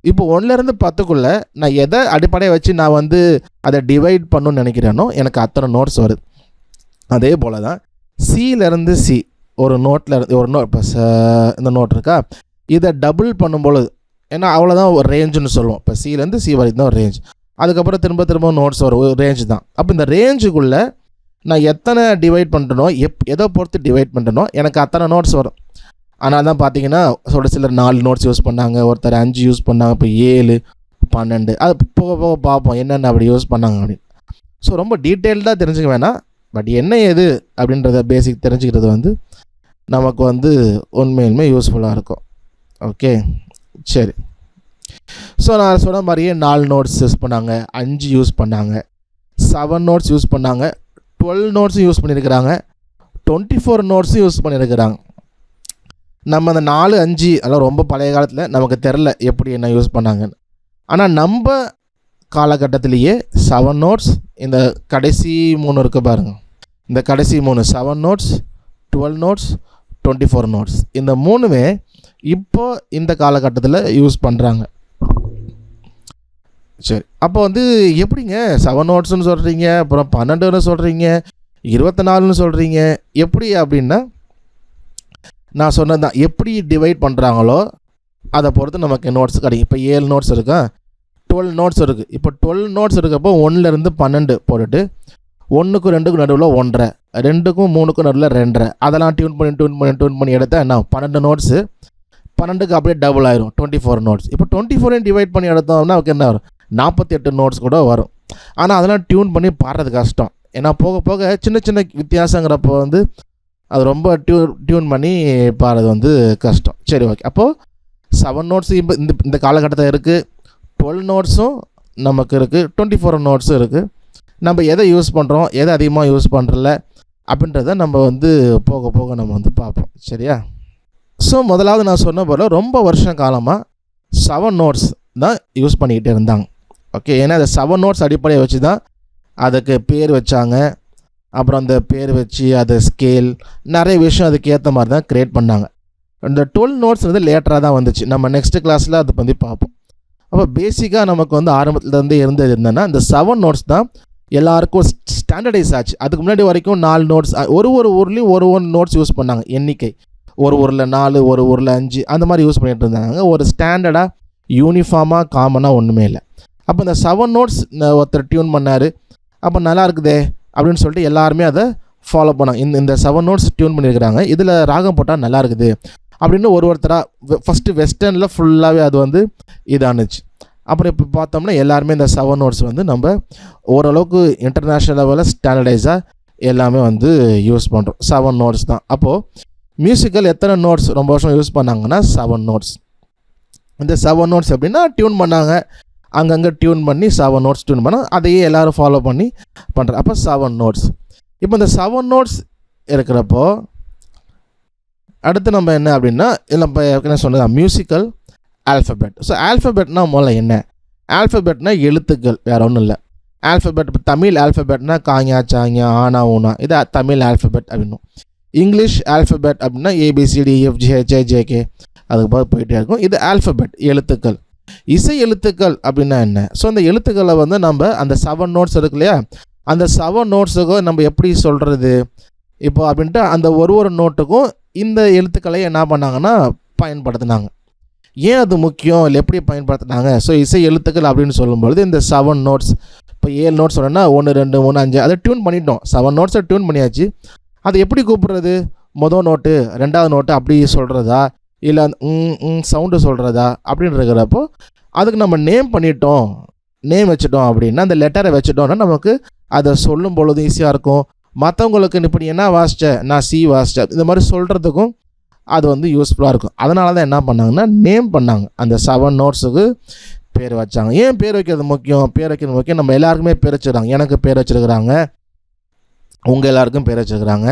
இப்போ 1லேருந்து 10க்குள்ளே நான் எதை அடிப்படையை வச்சு நான் வந்து அதை டிவைட் பண்ணணும்னு நினைக்கிறேனோ எனக்கு அத்தனை நோட்ஸ் வருது. அதே போல் தான் சியிலேருந்து சி ஒரு நோட்டில் ஒரு நோட், இப்போ இந்த நோட் இருக்கா, இதை டபுள் பண்ணும்பொழுது, ஏன்னா அவ்வளோதான் ஒரு ரேஞ்சுன்னு சொல்லுவோம். இப்போ சியிலேருந்து சி வரைக்கும் தான் ஒரு ரேஞ்ச். அதுக்கப்புறம் திரும்ப நோட்ஸ் வரும், ஒரு ரேஞ்சு தான். அப்போ இந்த ரேஞ்சுக்குள்ளே நான் எத்தனை டிவைட் பண்ணுறனோ, எதை பொறுத்து டிவைட் பண்ணுறனோ எனக்கு அத்தனை நோட்ஸ் வரும். ஆனால் தான் பார்த்தீங்கன்னா ஒரு சிலர் 4 நோட்ஸ் யூஸ் பண்ணாங்க, ஒருத்தர் 5 யூஸ் பண்ணாங்க, இப்போ 7 12 அது போக போக பார்ப்போம் என்னென்ன அப்படி யூஸ் பண்ணாங்க அப்படின்னு. ஸோ ரொம்ப டீட்டெயில்டாக தெரிஞ்சுக்க வேணாம், பட் என்ன ஏது அப்படின்றத பேசிக் தெரிஞ்சுக்கிறது வந்து நமக்கு வந்து உண்மையிலுமே யூஸ்ஃபுல்லாக இருக்கும். ஓகே, சரி. ஸோ நான் சொன்ன மாதிரியே 4 நோட்ஸ் யூஸ் பண்ணாங்க, 5 யூஸ் பண்ணாங்க, 7 நோட்ஸ் யூஸ் பண்ணாங்க, 12 நோட்ஸும் யூஸ் பண்ணியிருக்கிறாங்க, 24 நோட்ஸும் யூஸ் பண்ணியிருக்கிறாங்க. நம்ம அந்த 4 5 அதெல்லாம் ரொம்ப பழைய காலத்தில் நமக்கு தெரில எப்படி என்ன யூஸ் பண்ணாங்கன்னு. ஆனால் நம்ம காலகட்டத்திலேயே 7 நோட்ஸ், இந்த கடைசி 3 இருக்குது பாருங்கள், இந்த கடைசி 3 7 நோட்ஸ் 12 நோட்ஸ் 24 நோட்ஸ், இந்த 3மே இப்போ இந்த காலகட்டத்தில் யூஸ் பண்ணுறாங்க. சரி, அப்போ வந்து எப்படிங்க 7 நோட்ஸ்னு சொல்கிறீங்க, அப்புறம் 12ன்னு சொல்கிறீங்க, 24ன்னு சொல்கிறீங்க, எப்படி அப்படின்னா நான் சொன்னது தான், எப்படி டிவைட் பண்ணுறாங்களோ அதை பொறுத்து நமக்கு நோட்ஸ் கிடைக்கும். இப்போ 7 நோட்ஸ் இருக்கா, 12 நோட்ஸ் இருக்குது. இப்போ 12 நோட்ஸ் இருக்கப்போ 1லேருந்து 12 போட்டுட்டு 1க்கும் 2க்கும் நடுவில் 1.5, 2க்கும் 3க்கும் நடுவில் 2.5, அதெல்லாம் டியூன் பண்ணி எடுத்தால் என்ன 12 நோட்ஸு, 12க்கு அப்படியே டபுள் ஆயிரும் 24 நோட்ஸ். இப்போ 24 டிவைட் பண்ணி எடுத்தோம்னா அவருக்கு என்ன வரும், 48 நோட்ஸ் கூட வரும். ஆனால் அதெல்லாம் டியூன் பண்ணி பாடுறது கஷ்டம். ஏன்னா போக போக சின்ன சின்ன வித்தியாசங்கிறப்போ வந்து அது ரொம்ப டியூன் பண்ணி பாடுறது வந்து கஷ்டம். சரி, ஓகே. அப்போது 7 நோட்ஸு இப்போ இந்த காலகட்டத்தில் இருக்குது, 12 நோட்ஸும் நமக்கு இருக்குது, 24 நோட்ஸும் இருக்குது. நம்ம எதை யூஸ் பண்ணுறோம், எதை அதிகமாக யூஸ் பண்ணுறல அப்படின்றத நம்ம வந்து போக போக நம்ம வந்து பார்ப்போம். சரியா? ஸோ முதலாவது நான் சொன்ன போல் ரொம்ப வருஷ காலமாக 7 நோட்ஸ் தான் யூஸ் பண்ணிக்கிட்டே இருந்தாங்க. ஓகே, ஏன்னா அந்த 7 நோட்ஸ் அடிப்படையை வச்சு தான் அதுக்கு பேர் வச்சாங்க. அப்புறம் அந்த பேர் வச்சு அது ஸ்கேல் நிறைய விஷயம் அதுக்கு ஏற்ற மாதிரி தான் க்ரியேட் பண்ணாங்க. இந்த 12 நோட்ஸ் வந்து லேட்டராக தான் வந்துச்சு. நம்ம நெக்ஸ்ட் கிளாஸில் அதை பற்றி பார்ப்போம். அப்போ பேசிக்காக நமக்கு வந்து ஆரம்பத்துலேருந்தே இருந்தது என்னென்னா இந்த 7 நோட்ஸ் தான் எல்லாருக்கும் ஸ்டாண்டர்டைஸ் ஆச்சு. அதுக்கு முன்னாடி வரைக்கும் 4 நோட்ஸ், ஒரு ஊர்லேயும் ஒரு நோட்ஸ் யூஸ் பண்ணாங்க. எண்ணிக்கை ஒரு ஊரில் 4, ஒரு ஊரில் 5 அந்த மாதிரி யூஸ் பண்ணிகிட்டு இருந்தாங்க. ஒரு ஸ்டாண்டர்டாக யூனிஃபார்மாக காமனாக ஒன்றுமே இல்லை. அப்போ இந்த 7 நோட்ஸ் ஒருத்தர் டியூன் பண்ணார், அப்போ நல்லா இருக்குதே அப்படின்னு சொல்லிட்டு எல்லாருமே அதை ஃபாலோ பண்ணாங்க. இந்த 7 நோட்ஸ் டியூன் பண்ணியிருக்கிறாங்க, இதில் ராகம் போட்டால் நல்லா இருக்குது அப்படின்னு ஒருத்தராக ஃபஸ்ட்டு வெஸ்டர்னில் ஃபுல்லாகவே அது வந்து இதானுச்சு. அப்புறம் இப்போ பார்த்தோம்னா எல்லாருமே இந்த 7 நோட்ஸ் வந்து நம்ம ஓரளவுக்கு இன்டர்நேஷ்னல் லெவலில் ஸ்டாண்டர்டைஸாக எல்லாமே வந்து யூஸ் பண்ணுறோம். 7 நோட்ஸ் தான். அப்போது மியூசிக்கல் எத்தனை நோட்ஸ் ரொம்ப வருஷம் யூஸ் பண்ணாங்கன்னா 7 நோட்ஸ். இந்த 7 நோட்ஸ் எப்படின்னா டியூன் பண்ணாங்க, அங்கங்கே டியூன் பண்ணி 7 நோட்ஸ் டியூன் பண்ணால் அதையே எல்லோரும் ஃபாலோ பண்ணி பண்ணுறோம். அப்போ 7 நோட்ஸ். இப்போ இந்த 7 நோட்ஸ் இருக்கிறப்போ அடுத்து நம்ம என்ன அப்படின்னா இதில் இப்போ ஏற்கனவே சொன்னது மியூசிக்கல் ஆல்ஃபபெட். ஸோ ஆல்ஃபபெட்னா முதல்ல என்ன? ஆல்ஃபபெட்னா எழுத்துக்கள், வேறு ஒன்றும் இல்லை. ஆல்ஃபபெட் இப்போ தமிழ் ஆல்ஃபபெட்னா காஞா சாஞா ஆனா ஊனா, இது தமிழ் ஆல்ஃபபெட் அப்படின்னும். இங்கிலீஷ் ஆல்ஃபபெட் அப்படின்னா ABCDEFGHIJK அதுக்கு பார்த்து போயிட்டே இருக்கும். இது ஆல்ஃபபெட் எழுத்துக்கள். இசை எழுத்துக்கள் அப்படின்னா என்ன? ஸோ அந்த எழுத்துக்களை வந்து நம்ம அந்த 7 நோட்ஸ் இருக்கு இல்லையா, அந்த 7 நோட்ஸுக்கு நம்ம எப்படி சொல்கிறது இப்போ அப்படின்ட்டு அந்த ஒரு நோட்டுக்கும் இந்த எழுத்துக்களை என்ன பண்ணாங்கன்னா பயன்படுத்தினாங்க. ஏன் அது முக்கியம், இல்லை எப்படி பயன்படுத்தினாங்க? ஸோ இசை எழுத்துக்கள் அப்படின்னு சொல்லும்பொழுது இந்த 7 நோட்ஸ், இப்போ 7 நோட்ஸ் சொன்னோன்னா 1 2 3 5 அதை டியூன் பண்ணிட்டோம். 7 நோட்ஸை டியூன் பண்ணியாச்சு. அது எப்படி கூப்பிட்றது? மொதல் நோட்டு, ரெண்டாவது நோட்டு அப்படி சொல்கிறதா, இல்லை சவுண்டு சொல்கிறதா அப்படின்னு இருக்கிறப்போ அதுக்கு நம்ம நேம் பண்ணிட்டோம், நேம் வச்சுட்டோம் அப்படின்னா அந்த லெட்டரை வச்சுட்டோம்னா நமக்கு அதை சொல்லும் பொழுது ஈஸியாக இருக்கும். மற்றவங்களுக்கு இப்படி என்ன வாசித்தேன், நான் சி வாசித்தேன், இந்த மாதிரி சொல்கிறதுக்கும் அது வந்து யூஸ்ஃபுல்லாக இருக்கும். அதனால தான் என்ன பண்ணாங்கன்னா நேம் பண்ணாங்க, அந்த 7 நோட்ஸுக்கு பேர் வச்சாங்க. ஏன் பேர் வைக்கிறது முக்கியம்? பேர் வைக்கிறது முக்கியம். நம்ம எல்லாருக்குமே பேர் வச்சுருக்காங்க. எனக்கு பேர் வச்சுருக்கிறாங்க, உங்கள் எல்லாருக்கும் பேர் வச்சுருக்கிறாங்க.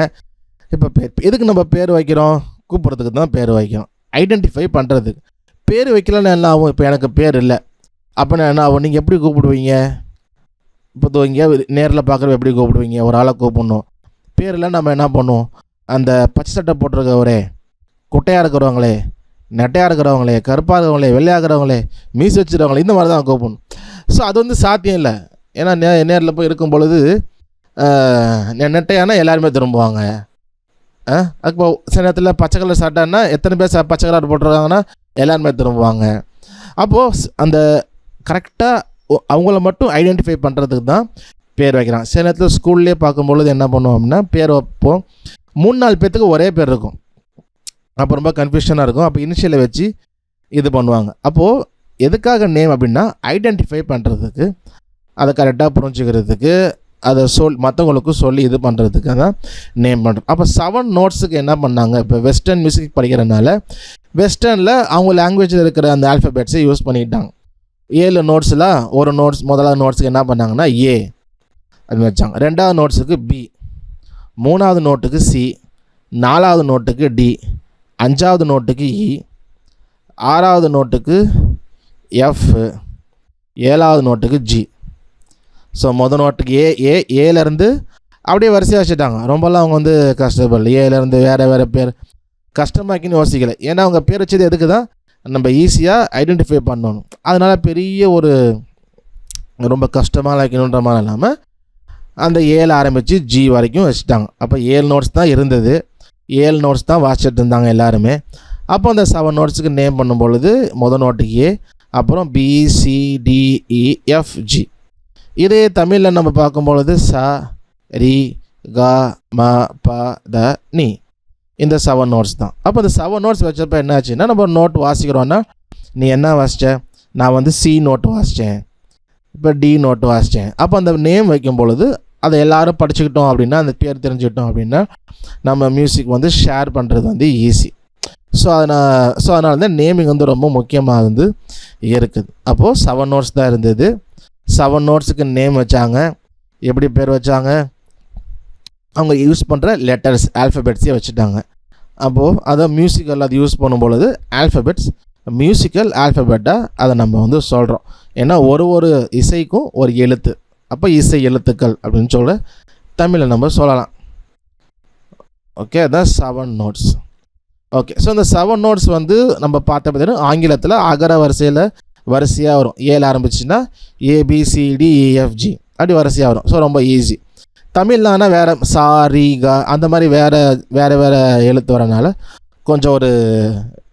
இப்போ எதுக்கு நம்ம பேர் வைக்கிறோம்? கூப்பிட்றதுக்கு தான் பேர் வைக்கிறோம், ஐடென்டிஃபை பண்ணுறதுக்கு. பேர் வைக்கலன்னு என்ன ஆகும்? இப்போ எனக்கு பேர் இல்லை அப்படின்னா என்ன ஆகும்? நீங்கள் எப்படி கூப்பிடுவீங்க? இப்போ இங்கே நேரில் பார்க்குறவ எப்படி கூப்பிடுவீங்க? ஒரு ஆளை கூப்பிடணும். பேரில் நம்ம என்ன பண்ணுவோம்? அந்த பச்சை சட்டை போட்டிருக்கவரே, குட்டையாக இருக்கிறவங்களே, நெட்டையாக இருக்கிறவங்களே, கருப்பாக இருக்கிறவங்களே, வெள்ளையாக இருக்கிறவங்களே, மீஸ் வச்சுருக்கவங்களே, இந்த மாதிரி தான் கூப்பிடணும். ஸோ அது வந்து சாத்தியம் இல்லை. ஏன்னா நேரில் போய் இருக்கும் பொழுது நெட்டையானா எல்லாருமே திரும்புவாங்க. இப்போ சில நேரத்தில் பச்சை கலர் சட்டைன்னா எத்தனை பேர் பச்சை கலர் போட்டிருக்காங்கன்னா எல்லாருமே திரும்புவாங்க. அப்போது அந்த கரெக்டாக அவங்கள மட்டும் ஐடென்டிஃபை பண்ணுறதுக்கு தான் பேர் வைக்கிறாங்க. சில நேரத்தில் ஸ்கூல்லேயே பார்க்கும்பொழுது என்ன பண்ணுவோம் அப்படின்னா பேர் வைப்போம், 3-4 பேர்த்துக்கு ஒரே பேர் இருக்கும். அப்போ ரொம்ப கன்ஃபியூஷனாக இருக்கும். அப்போ இனிஷியலை வச்சு இது பண்ணுவாங்க. அப்போது எதுக்காக நேம் அப்படின்னா ஐடென்டிஃபை பண்ணுறதுக்கு, அதை கரெக்டாக புரிஞ்சுக்கிறதுக்கு, அதை மற்றவங்களுக்கு சொல்லி இது பண்ணுறதுக்கு தான் நேம் பண்ணுறோம். அப்போ 7 நோட்ஸுக்கு என்ன பண்ணாங்க? இப்போ வெஸ்டர்ன் மியூசிக் படிக்கிறதுனால வெஸ்டர்னில் அவங்க லாங்குவேஜில் இருக்கிற அந்த ஆல்ஃபபெட்ஸை யூஸ் பண்ணிக்கிட்டாங்க. 7 நோட்ஸில் ஒரு நோட்ஸ், முதலாவது நோட்ஸுக்கு என்ன பண்ணாங்கன்னா ஏ அப்படின்னு வச்சாங்க. ரெண்டாவது நோட்ஸுக்கு பி, மூணாவது நோட்டுக்கு சி, நாலாவது நோட்டுக்கு டி, அஞ்சாவது நோட்டுக்கு இ, ஆறாவது நோட்டுக்கு எஃப், ஏழாவது நோட்டுக்கு ஜி. ஸோ மொதல் நோட்டுக்கு ஏலேருந்து அப்படியே வரிசையாக வச்சுட்டாங்க. ரொம்பலாம் அவங்க வந்து கஷ்டப்படல. ஏலேருந்து வேறு பேர் கஷ்டமாக்கின்னு யோசிக்கலை. ஏன்னா அவங்க பேர் வச்சது எதுக்கு தான் நம்ம ஈஸியாக ஐடென்டிஃபை பண்ணணும். அதனால் பெரிய ஒரு ரொம்ப கஷ்டமாக வைக்கணுன்ற மாதிரி இல்லாமல் அந்த 7 ஆரம்பித்து ஜி வரைக்கும் வச்சுட்டாங்க. அப்போ 7 நோட்ஸ் தான் இருந்தது, 7 நோட்ஸ் தான் வாசிச்சுட்டு இருந்தாங்க எல்லாருமே. அப்போ அந்த 7 நோட்ஸுக்கு நேம் பண்ணும் பொழுது மொதல் நோட்டுக்கு ஏ, அப்புறம் BCDEFG. இதே தமிழில் நம்ம பார்க்கும்பொழுது ச ரி க ம ப த நி, இந்த 7 நோட்ஸ் தான். அப்போ இந்த 7 நோட்ஸ் வச்சப்போ என்ன ஆச்சுன்னா, நம்ம ஒரு நோட் வாசிக்கிறோன்னா நீ என்ன வாசித்த? நான் வந்து சி நோட்டு வாசித்தேன், இப்போ டி நோட்டு வாசித்தேன். அப்போ அந்த நேம் வைக்கும் பொழுது அதை எல்லோரும் படிச்சுக்கிட்டோம் அப்படின்னா, அந்த பேர் தெரிஞ்சுக்கிட்டோம் அப்படின்னா நம்ம மியூசிக் வந்து ஷேர் பண்ணுறது வந்து ஈஸி. ஸோ அதனால தான் நேமிங் வந்து ரொம்ப முக்கியமாக வந்து இருக்குது. அப்போது 7 நோட்ஸ் தான் இருந்தது. 7 நோட்ஸுக்கு நேம் வச்சாங்க. எப்படி பேர் வச்சாங்க? அவங்க யூஸ் பண்ணுற லெட்டர்ஸ் ஆல்ஃபபெட்ஸே வச்சுட்டாங்க. அப்போது அதை மியூசிக்கல் அது யூஸ் பண்ணும் பொழுது ஆல்ஃபபெட்ஸ் மியூசிக்கல் ஆல்ஃபபெட்டாக அதை நம்ம வந்து சொல்கிறோம். ஏன்னா ஒரு இசைக்கும் ஒரு எழுத்து, அப்போ இசை எழுத்துக்கள் அப்படின்னு சொல்ல தமிழில் நம்ம சொல்லலாம். ஓகே, அதான் 7 நோட்ஸ். ஓகே, ஸோ இந்த 7 நோட்ஸ் வந்து நம்ம பார்த்த பார்த்தீங்கன்னா ஆங்கிலத்தில் அகர வரிசையில் வரிசையாக வரும். ஏல ஆரம்பிச்சுன்னா ABCDEFG அப்படி வரிசையாக வரும். ஸோ ரொம்ப ஈஸி. தமிழ்லானா வேறு சா ரி கா அந்த மாதிரி வேறு எழுத்து வரனால கொஞ்சம்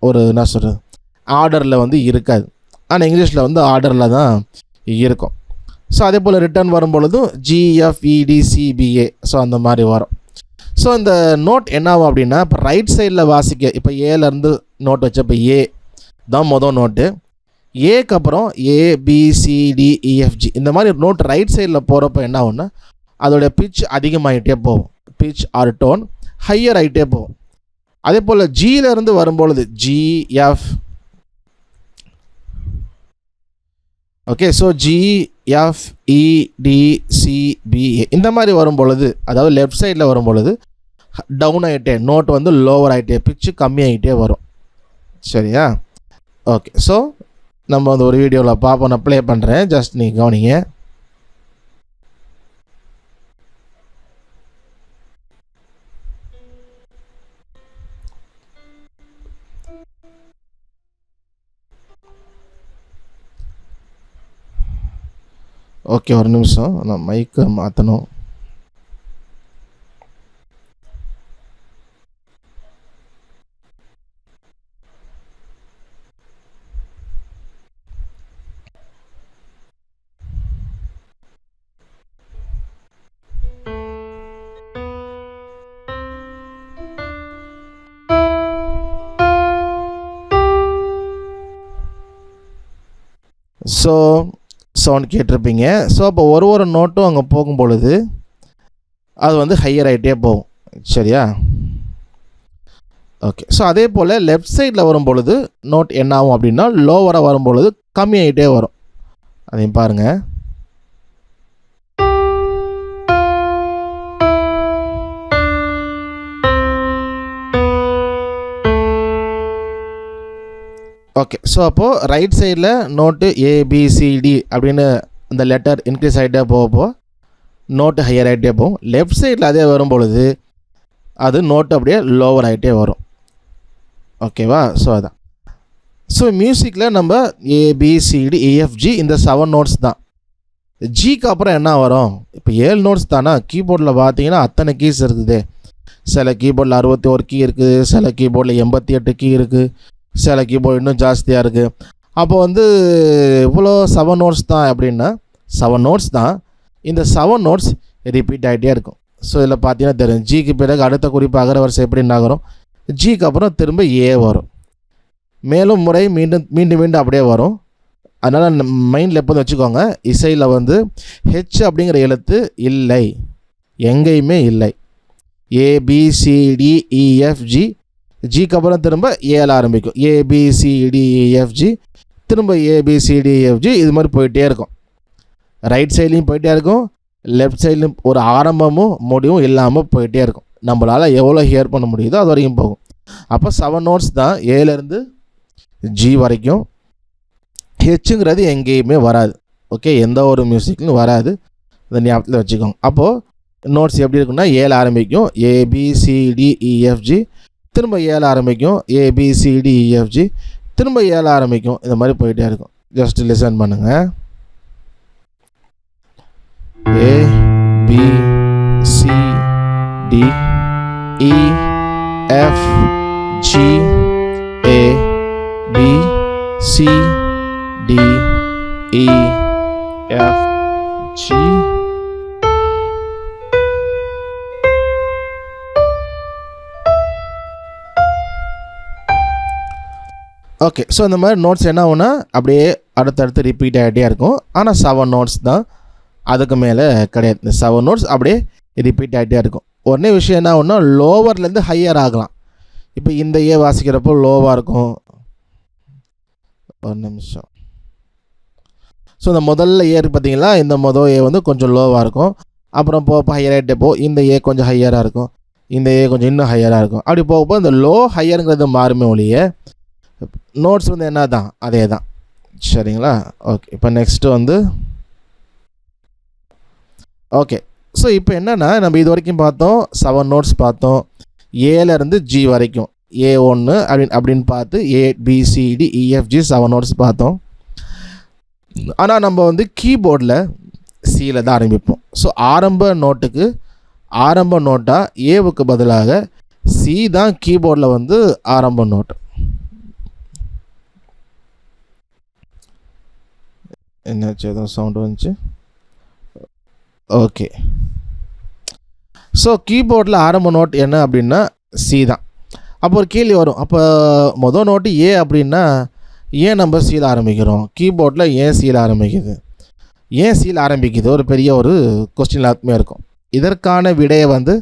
ஒரு என்ன சொல்கிறது ஆர்டரில் வந்து இருக்காது. ஆனால் இங்கிலீஷில் வந்து ஆர்டரில் தான் இருக்கும். ஸோ அதே போல் ரிட்டர்ன் வரும்பொழுதும் GFEDCBA ஸோ அந்த மாதிரி வரும். ஸோ இந்த நோட் என்ன ஆகும் அப்படின்னா, இப்போ ரைட் சைடில் வாசிக்க இப்போ ஏலேருந்து நோட் வச்சப்போ ஏ தான் மொதல் நோட்டு. ஏக்கு அப்புறம் ABCDEFG இந்த மாதிரி நோட் ரைட் சைடில் போகிறப்ப என்ன ஆகும்னா அதோடைய பிச் அதிகமாகிட்டே போகும். பிச் ஆர் டோன் ஹையர் ஆகிட்டே போகும். அதே போல் ஜியிலேருந்து வரும்பொழுது GF ஓகே. ஸோ GFEDCBA இந்த மாதிரி வரும்பொழுது அதாவது லெஃப்ட் சைடில் வரும்பொழுது டவுன் ஆகிட்டே நோட் வந்து லோவர் ஆகிட்டே பிச்சு கம்மியாகிட்டே வரும். சரியா? ஓகே. ஸோ நம்ம வந்து ஒரு வீடியோவில் பார்ப்போம். நான் ப்ளே பண்ணுறேன், ஜஸ்ட் நீங்கள் கவனிங்க. ஓகே, ஒரு நிமிஷம், நான் மைக்கை மாற்றணும். ஸோ சவுண்ட் கேட்டிருப்பீங்க. ஸோ அப்போ ஒரு நோட்டும் அங்கே போகும் பொழுது அது வந்து ஹையர் ஆகிட்டே போகும். சரியா? ஓகே. ஸோ அதே போல் லெஃப்ட் சைடில் வரும் பொழுது நோட் என்ன ஆகும் அப்படின்னா லோவராக வரும் பொழுது கம்மியாகிட்டே வரும். அதையும் பாருங்கள். ஓகே. ஸோ அப்போது ரைட் சைடில் நோட்டு ABCD அப்படின்னு அந்த லெட்டர் இன்க்ரீஸ் ஆகிட்டே போக நோட்டு ஹையர் ஆகிட்டே போகும். லெஃப்ட் சைடில் அதே வரும் பொழுது அது நோட்டு அப்படியே லோவர் ஆகிட்டே வரும். ஓகேவா? ஸோ அதான். ஸோ மியூசிக்கில் நம்ம ABCDEFG இந்த 7 நோட்ஸ் தான். ஜிக்கு அப்புறம் என்ன வரும்? இப்போ 7 நோட்ஸ் தானே. கீபோர்டில் பார்த்தீங்கன்னா அத்தனை கீஸ் இருக்குது. சில கீபோர்டில் 61 கீ இருக்குது, சில கீபோர்டில் 88 கீ இருக்குது, சில கீபோர்டு இன்னும் ஜாஸ்தியாக இருக்குது. அப்போ வந்து இவ்வளோ 7 நோட்ஸ் தான் அப்படின்னா 7 நோட்ஸ் தான். இந்த 7 நோட்ஸ் ரிப்பீட் ஆகிட்டே இருக்கும். ஸோ இதில் பார்த்தீங்கன்னா தெரியும். ஜிக்கு பிறகு அடுத்த குறிப்பு அகரவரிசை எப்படி நகரும், ஜிக்கு அப்புறம் திரும்ப ஏ வரும். மேலும் முறை மீண்டும் அப்படியே வரும். அதனால் மைண்டில் எப்போதும் வச்சுக்கோங்க, இசையில் வந்து ஹெச் அப்படிங்கிற எழுத்து இல்லை, எங்கேயுமே இல்லை. ABCDEFG ஜிக்கு அப்புறம் திரும்ப ஏல ஆரம்பிக்கும். ABCDEFG திரும்ப ABCDEFG இது மாதிரி போயிட்டே இருக்கும். ரைட் சைட்லேயும் போயிட்டே இருக்கும், லெஃப்ட் சைட்லேயும் ஒரு ஆரம்பமும் முடிவும் இல்லாமல் போயிட்டே இருக்கும். நம்மளால் எவ்வளோ ஹியர் பண்ண முடியுதோ அது வரைக்கும் போகும். அப்போ 7 நோட்ஸ் தான் ஏலேருந்து ஜி வரைக்கும். ஹெச்சுங்கிறது எங்கேயுமே வராது. ஓகே, எந்த ஒரு மியூசிக்லையும் வராது. இந்த ஞாபகத்தில் வச்சுக்கோங்க. அப்போது நோட்ஸ் எப்படி இருக்குன்னா ஏல ஆரம்பிக்கும் ABCDEFG, திரும்ப ஏல ஆரம்பிக்கும் ABCDEFG, திரும்ப ஏல ஆரம்பிக்கும். இந்த மாதிரி போயிட்டே இருக்கும். ஜஸ்ட் லிசன் பண்ணுங்கள். ABCDEFG. ஓகே. ஸோ இந்த மாதிரி நோட்ஸ் என்ன ஆகுனா அப்படியே அடுத்தடுத்து ரிப்பீட் ஆகிட்டே இருக்கும். ஆனால் 7 நோட்ஸ் தான், அதுக்கு மேலே கிடையாது. இந்த 7 நோட்ஸ் அப்படியே ரிப்பீட் ஆகிட்டே இருக்கும். உடனே விஷயம் என்ன ஆகுனா லோவர்லேருந்து ஹையர் ஆகலாம். இப்போ இந்த ஏ வாசிக்கிறப்போ லோவாக இருக்கும். ஒரு நிமிஷம். ஸோ இந்த முதல்ல ஏ பார்த்தீங்களா, இந்த மொதல் ஏ வந்து கொஞ்சம் லோவாக இருக்கும். அப்புறம் போக ஹையர் ஆகிட்டே போ. இந்த ஏ கொஞ்சம் ஹையராக இருக்கும், இந்த ஏ கொஞ்சம் இன்னும் ஹையராக இருக்கும். அப்படி போகப்போ இந்த லோ ஹையருங்கிறது மாறுமே ஒழிய நோட்ஸ் வந்து என்ன தான் அதே தான். சரிங்களா? ஓகே. இப்போ நெக்ஸ்ட்டு வந்து ஓகே. ஸோ இப்போ என்னென்னா நம்ம இது வரைக்கும் பார்த்தோம் 7 நோட்ஸ் பார்த்தோம். ஏலேருந்து ஜி வரைக்கும் A1 அப்படின்னு பார்த்து ABCDEFG 7 நோட்ஸ் பார்த்தோம். ஆனால் நம்ம வந்து கீபோர்டில் சியில் தான் ஆரம்பிப்போம். ஸோ ஆரம்ப நோட்டாக ஏவுக்கு பதிலாக சி தான் கீபோர்டில் வந்து ஆரம்ப நோட். என்னாச்சு, ஏதோ சவுண்டு வந்துச்சு. ஓகே, ஸோ கீபோர்டில் ஆரம்ப நோட் என்ன அப்படின்னா சி தான். அப்போ ஒரு கேள்வி வரும், அப்போ மொதல் நோட்டு ஏ அப்படின்னா ஏன் நம்ம சீல் ஆரம்பிக்கிறோம், கீபோர்டில் ஏன் சீல் ஆரம்பிக்குது, ஒரு பெரிய ஒரு கொஸ்டின் எல்லாத்துக்குமே இருக்கும். இதற்கான விடையை வந்து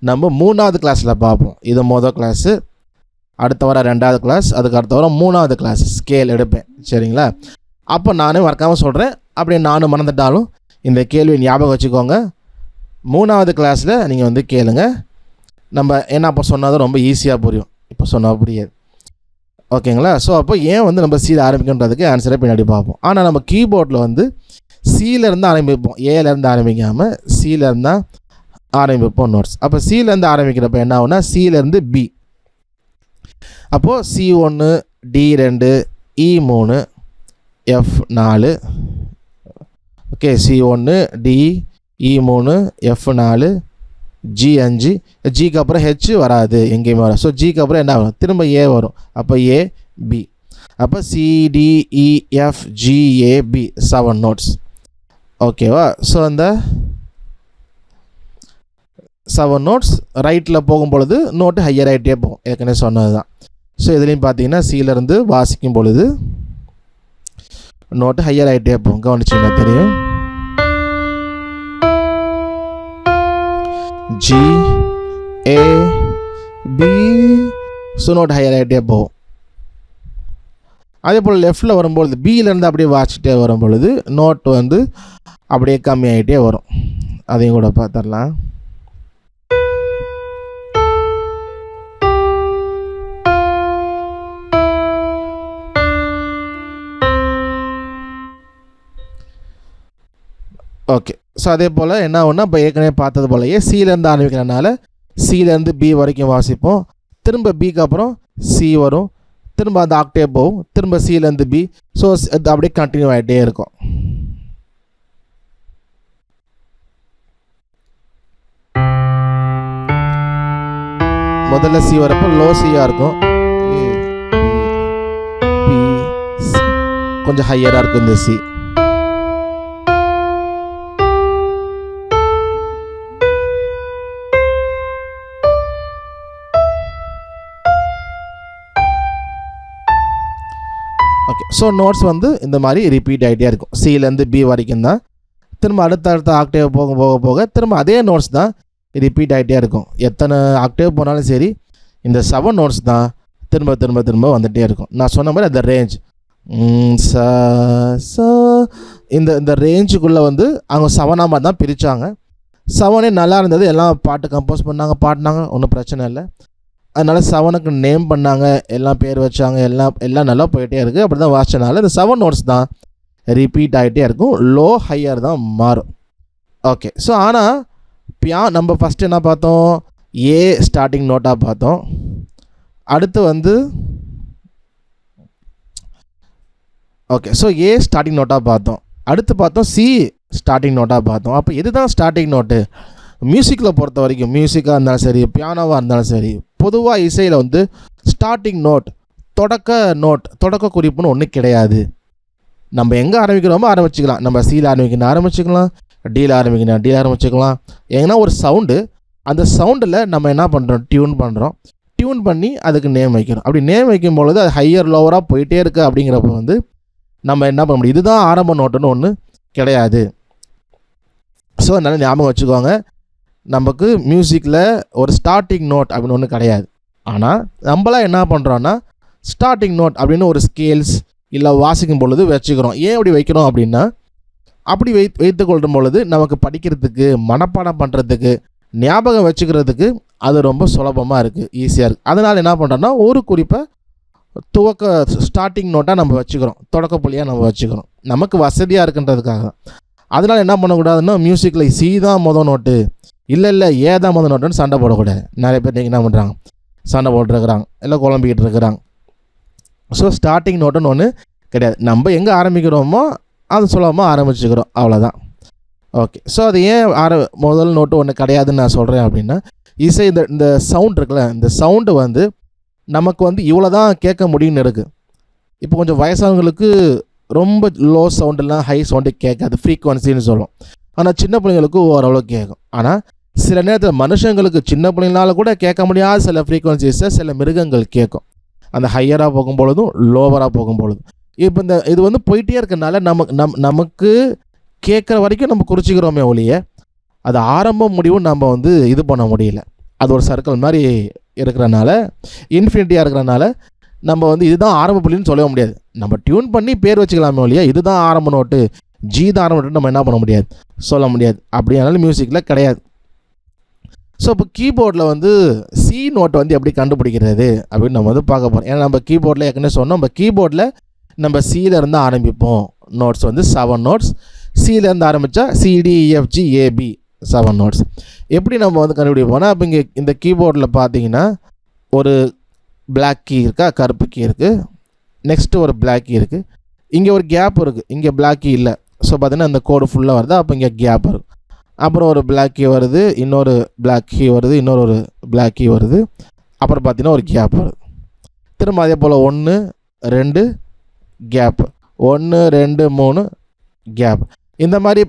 நம்ம 3வது கிளாஸில் பார்ப்போம். இது மொதல் கிளாஸு, அடுத்த வாரம் 2வது கிளாஸ், அதுக்கு அடுத்த வாரம் 3வது கிளாஸ் ஸ்கேல் எடுப்பேன். சரிங்களா? அப்போ நானே மறக்காமல் சொல்கிறேன், அப்படியே நானும் மறந்துட்டாலும் இந்த கேள்வியை ஞாபகம் வச்சுக்கோங்க. 3வது கிளாஸில் நீங்கள் வந்து கேளுங்க. நம்ம என்ன அப்போ சொன்னதும் ரொம்ப ஈஸியாக புரியும், இப்போ சொன்னால் புரியாது. ஓகேங்களா? ஸோ அப்போ ஏன் வந்து நம்ம சீல் ஆரம்பிக்கின்றதுக்கு ஆன்சரை பின்னாடி பார்ப்போம். ஆனால் நம்ம கீபோர்டில் வந்து சியிலேருந்து ஆரம்பிப்போம், ஏலேருந்து ஆரம்பிக்காமல் சியிலேருந்து தான் ஆரம்பிப்போம் நோட்ஸ். அப்போ சியிலேருந்து ஆரம்பிக்கிறப்ப என்ன ஆகுனா சியிலேருந்து பி. அப்போது C1 D2 E3 F4. Okay, C1 D E3 F4 G5. ஜிக்கு அப்புறம் ஹெச் வராது, எங்கேயுமே வராது. ஸோ ஜிக்கு அப்புறம் என்ன வரும், திரும்ப ஏ வரும். அப்போ ஏ பி. அப்போ CDEFGAB 7 நோட்ஸ். ஓகேவா? ஸோ அந்த 7 நோட்ஸ் ரைட்டில் போகும் பொழுது நோட்டு ஹையர் ஆகிட்டே போகும், ஏற்கனவே சொன்னது தான். ஸோ இதுலேயும் பார்த்தீங்கன்னா சியிலேருந்து வாசிக்கும் பொழுது நோட்டு ஹையர் ஆகிட்டே போகும், கவனிச்சிங்கன்னா தெரியும். G A B. So note higher ஆகிட்டே போகும். அதே போல் லெஃப்டில் வரும்பொழுது பியிலேருந்து அப்படியே வாசிக்கிட்டே வரும் பொழுது நோட் வந்து அப்படியே கம்மியாகிட்டே வரும். அதையும் கூட பார்த்துடலாம். ஓகே, ஸோ அதே போல் என்ன ஆகுனா இப்போ ஏற்கனவே பார்த்தது போலயே சியிலேருந்து ஆரம்பிக்கிறனால சியிலேருந்து பி வரைக்கும் வாசிப்போம். திரும்ப பிக்கு அப்புறம் சி வரும், திரும்ப அந்த ஆக்டேவ் போகும், திரும்ப சியிலேருந்து பி. ஸோ அது அப்படியே கண்டினியூ ஆகிட்டே இருக்கும். முதல்ல சி வரப்போ லோ சியாக இருக்கும், பி சி கொஞ்சம் ஹையராக இருக்கும் இந்த சி. ஓகே, ஸோ நோட்ஸ் வந்து இந்த மாதிரி ரிப்பீட் ஆகிட்டே இருக்கும், சியிலேருந்து பி வரைக்கும் தான். திரும்ப அடுத்த ஆக்டேவ் போக திரும்ப அதே நோட்ஸ் தான் ரிப்பீட் ஆகிட்டே இருக்கும். எத்தனை ஆக்டேவ் போனாலும் சரி இந்த 7 நோட்ஸ் தான் திரும்ப வந்துகிட்டே இருக்கும். நான் சொன்ன மாதிரி அந்த ரேஞ்ச் இந்த ரேஞ்சுக்குள்ளே வந்து அவங்க 7ஆக தான் பிரித்தாங்க. 7 நல்லா இருந்தது, எல்லாம் பாட்டு கம்போஸ் பாடினாங்க, ஒன்றும் பிரச்சனை இல்லை. அதனால் 7க்கு நேம் பண்ணாங்க, எல்லாம் பேர் வச்சாங்க, எல்லாம் நல்லா போயிட்டே இருக்குது. அப்படி தான் வாசிச்சனால இந்த 7 நோட்ஸ் தான் ரிப்பீட் ஆகிட்டே இருக்கும், லோ ஹையர் தான் மாறும். ஓகே, ஸோ ஆனால் நம்ம ஃபஸ்ட்டு என்ன பார்த்தோம், ஏ ஸ்டார்டிங் நோட்டாக பார்த்தோம். அடுத்து வந்து ஓகே, ஸோ ஏ ஸ்டார்டிங் நோட்டாக பார்த்தோம். அடுத்து பார்த்தோம் சி ஸ்டார்டிங் நோட்டாக பார்த்தோம். அப்போ எது தான் ஸ்டார்டிங் நோட்டு? மியூசிக்கில் பொறுத்த வரைக்கும், மியூசிக்காக இருந்தாலும் சரி, பியானோவாக இருந்தாலும் சரி, பொதுவாக இசையில் வந்து ஸ்டார்டிங் நோட், தொடக்க குறிப்புன்னு ஒன்றும் கிடையாது. நம்ம எங்கே ஆரம்பிக்கிறோமோ ஆரம்பிச்சிக்கலாம். நம்ம சியில் ஆரம்பிச்சிக்கலாம், டியில் ஆரம்பிச்சிக்கலாம். ஏன்னா ஒரு சவுண்டு, அந்த சவுண்டில் நம்ம என்ன பண்ணுறோம், டியூன் பண்ணி அதுக்கு நேம் வைக்கிறோம். அப்படி நேம் வைக்கும் பொழுது அது ஹையர் லோவராக போயிட்டே இருக்குது. அப்படிங்கிறப்ப வந்து நம்ம என்ன பண்ண முடியும், இதுதான் ஆரம்ப நோட்டுன்னு ஒன்று கிடையாது. ஸோ அதனால் ஞாபகம் வச்சுக்கோங்க, நமக்கு மியூசிக்கில் ஒரு ஸ்டார்டிங் நோட் அப்படின்னு ஒன்று கிடையாது. ஆனால் நம்மளாம் என்ன பண்ணுறோன்னா ஸ்டார்டிங் நோட் அப்படின்னு ஒரு ஸ்கேல்ஸ் இல்லை வாசிக்கும் பொழுது வச்சுக்கிறோம். ஏன் அப்படி வைக்கிறோம் அப்படின்னா, அப்படி வைத்து கொள்ளும் பொழுது நமக்கு படிக்கிறதுக்கு, மனப்பாடம் பண்ணுறதுக்கு, ஞாபகம் வச்சுக்கிறதுக்கு அது ரொம்ப சுலபமாக இருக்குது, ஈஸியாக இருக்குது. அதனால் என்ன பண்ணுறோன்னா ஒரு குறிப்பை ஸ்டார்டிங் நோட்டாக நம்ம வச்சுக்கிறோம், தொடக்க புள்ளியாக நம்ம வச்சுக்கிறோம், நமக்கு வசதியாக இருக்குன்றதுக்காக. அதனால் என்ன பண்ணக்கூடாதுன்னா மியூசிக்கில் சி தான் மொதல் நோட்டு, இல்லை ஏ தான் மொதல் நோட்டுன்னு சண்டை போடக்கூடாது. நிறைய பேர் நீங்கள் என்ன பண்ணுறாங்க, சண்டை போட்டுருக்குறாங்க, இல்லை குழம்பிக்கிட்டு இருக்கிறாங்க. ஸோ ஸ்டார்டிங் நோட்டுன்னு ஒன்று கிடையாது. நம்ம எங்கே ஆரம்பிக்கிறோமோ அது சொல்லாமல் ஆரம்பிச்சுக்கிறோம், அவ்வளோதான். ஓகே. ஸோ அது ஏன் முதல் நோட்டு ஒன்று கிடையாதுன்னு நான் சொல்கிறேன் அப்படின்னா, இசை இந்த சவுண்ட் இருக்குல்ல, இந்த சவுண்டு வந்து நமக்கு வந்து இவ்வளோ தான் கேட்க முடியும்னு இருக்குது. இப்போ கொஞ்சம் வயசானவங்களுக்கு ரொம்ப லோ சவுண்டெல்லாம் ஹை சவுண்டு கேட்காது, ஃப்ரீக்வன்சின்னு சொல்லுவோம். ஆனால் சின்ன பிள்ளைங்களுக்கு ஓரளவு கேட்கும். ஆனால் சில நேரத்தில் மனுஷங்களுக்கு சின்ன பிள்ளைங்களால கூட கேட்க முடியாத சில ஃப்ரீக்வன்சிஸை சில மிருகங்கள் கேட்கும், அந்த ஹையராக போகும்பொழுதும் லோவராக போகும்பொழுதும். இப்போ இது வந்து போயிட்டே இருக்கனால நமக்கு கேட்குற வரைக்கும் நம்ம குறிச்சிக்கிறோமே ஒழிய அது ஆரம்ப முடிவும் நம்ம வந்து இது பண்ண முடியல. அது ஒரு சர்க்கிள் மாதிரி இருக்கிறனால, இன்ஃபினிட்டியாக இருக்கிறனால நம்ம வந்து இதுதான் ஆரம்ப புள்ளின்னு சொல்ல முடியாது. நம்ம டியூன் பண்ணி பேர் வச்சுக்கலாமே ஒழிய இதுதான் ஆரம்ப நோட்டு, ஜி தான் ஆரம்ப நோட்டு நம்ம என்ன பண்ண முடியாது, சொல்ல முடியாது. அப்படியானாலும் மியூசிக்கில் கிடையாது. ஸோ இப்போ கீபோர்டில் வந்து சி நோட்டை வந்து எப்படி கண்டுபிடிக்கிறது அப்படின்னு நம்ம வந்து பார்க்க போகிறோம். ஏன்னா நம்ம கீபோர்டில் ஏற்கனவே சொன்னோம், நம்ம கீபோர்டில் நம்ம சியிலேருந்து ஆரம்பிப்போம். நோட்ஸ் வந்து 7 நோட்ஸ். சியிலேருந்து ஆரம்பித்தா CDEFGAB 7 நோட்ஸ். எப்படி நம்ம வந்து கண்டுபிடிப்போம்னா, இப்போ இங்கே இந்த கீபோர்டில் பார்த்தீங்கன்னா ஒரு பிளாக் கீ இருக்கா, கருப்பு கீ இருக்குது. நெக்ஸ்ட்டு ஒரு பிளாக் கீ இருக்குது. இங்கே ஒரு கேப் இருக்குது, இங்கே பிளாக் கீ இல்லை. ஸோ பார்த்தீங்கன்னா இந்த கோடு ஃபுல்லாக வருது, அப்போ இங்கே கேப் இருக்குது. அப்புறம் ஒரு பிளாக் கீ வருது, இன்னொரு பிளாக் கீ வருது, இன்னொரு பிளாக் கீ வருது, அப்புறம் பார்த்தீங்கன்னா ஒரு கேப் வருது. திரும்ப அதே போல் 1 2 கேப், 1 2 3 கேப். இந்த மாதிரி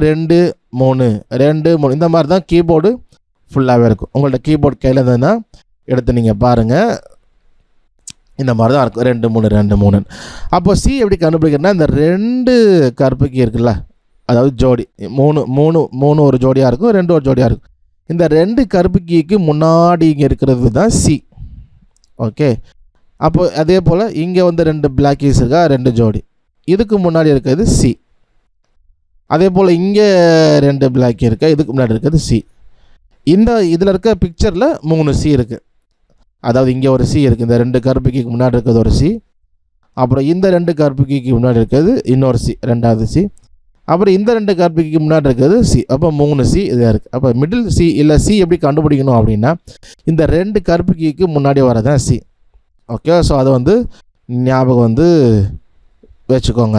2 3 2 3 இந்த மாதிரி தான் கீபோர்டு ஃபுல்லாகவே இருக்கும். உங்கள்ட்ட கீபோர்டு கையில் இருந்ததுன்னா எடுத்து நீங்கள் பாருங்கள், இந்த மாதிரி தான் இருக்கும், 2 3 2 3. அப்போ சி எப்படி கண்டுபிடிக்கிறதுனா, இந்த 2 கருப்பு கீ இருக்குல்ல, அதாவது ஜோடி 3 ஒரு ஜோடியாக இருக்கும், 2 ஒரு ஜோடியாக இருக்கும். இந்த 2 கருப்பு கீக்கு முன்னாடி இங்கே இருக்கிறது தான் சி. ஓகே. அப்போ அதே போல் இங்கே வந்து 2 பிளாக் கீஸ் இருக்கா, 2 ஜோடி, இதுக்கு முன்னாடி இருக்கிறது சி. அதே போல் இங்கே 2 பிளாக் கீ இருக்கா, இதுக்கு முன்னாடி இருக்கிறது சி. இதில் இருக்க பிக்சரில் 3 சி இருக்குது. அதாவது இங்கே ஒரு சி இருக்குது, இந்த 2 கருப்பு கீக்கு முன்னாடி இருக்கிறது ஒரு சி, அப்புறம் இந்த 2 கருப்பு கீக்கு முன்னாடி இருக்கிறது இன்னொரு சி, 2வது சி, அப்புறம் இந்த 2 கருப்பு கீக்கு முன்னாடி இருக்கிறது சி. அப்போ 3 சி இதாக இருக்குது. அப்போ மிடில் சி இல்லை சி எப்படி கண்டுபிடிக்கணும் அப்படின்னா, இந்த 2 கருப்பு கீக்கு முன்னாடி வரதான் சி. ஓகே. ஸோ அதை வந்து ஞாபகம் வந்து வச்சுக்கோங்க.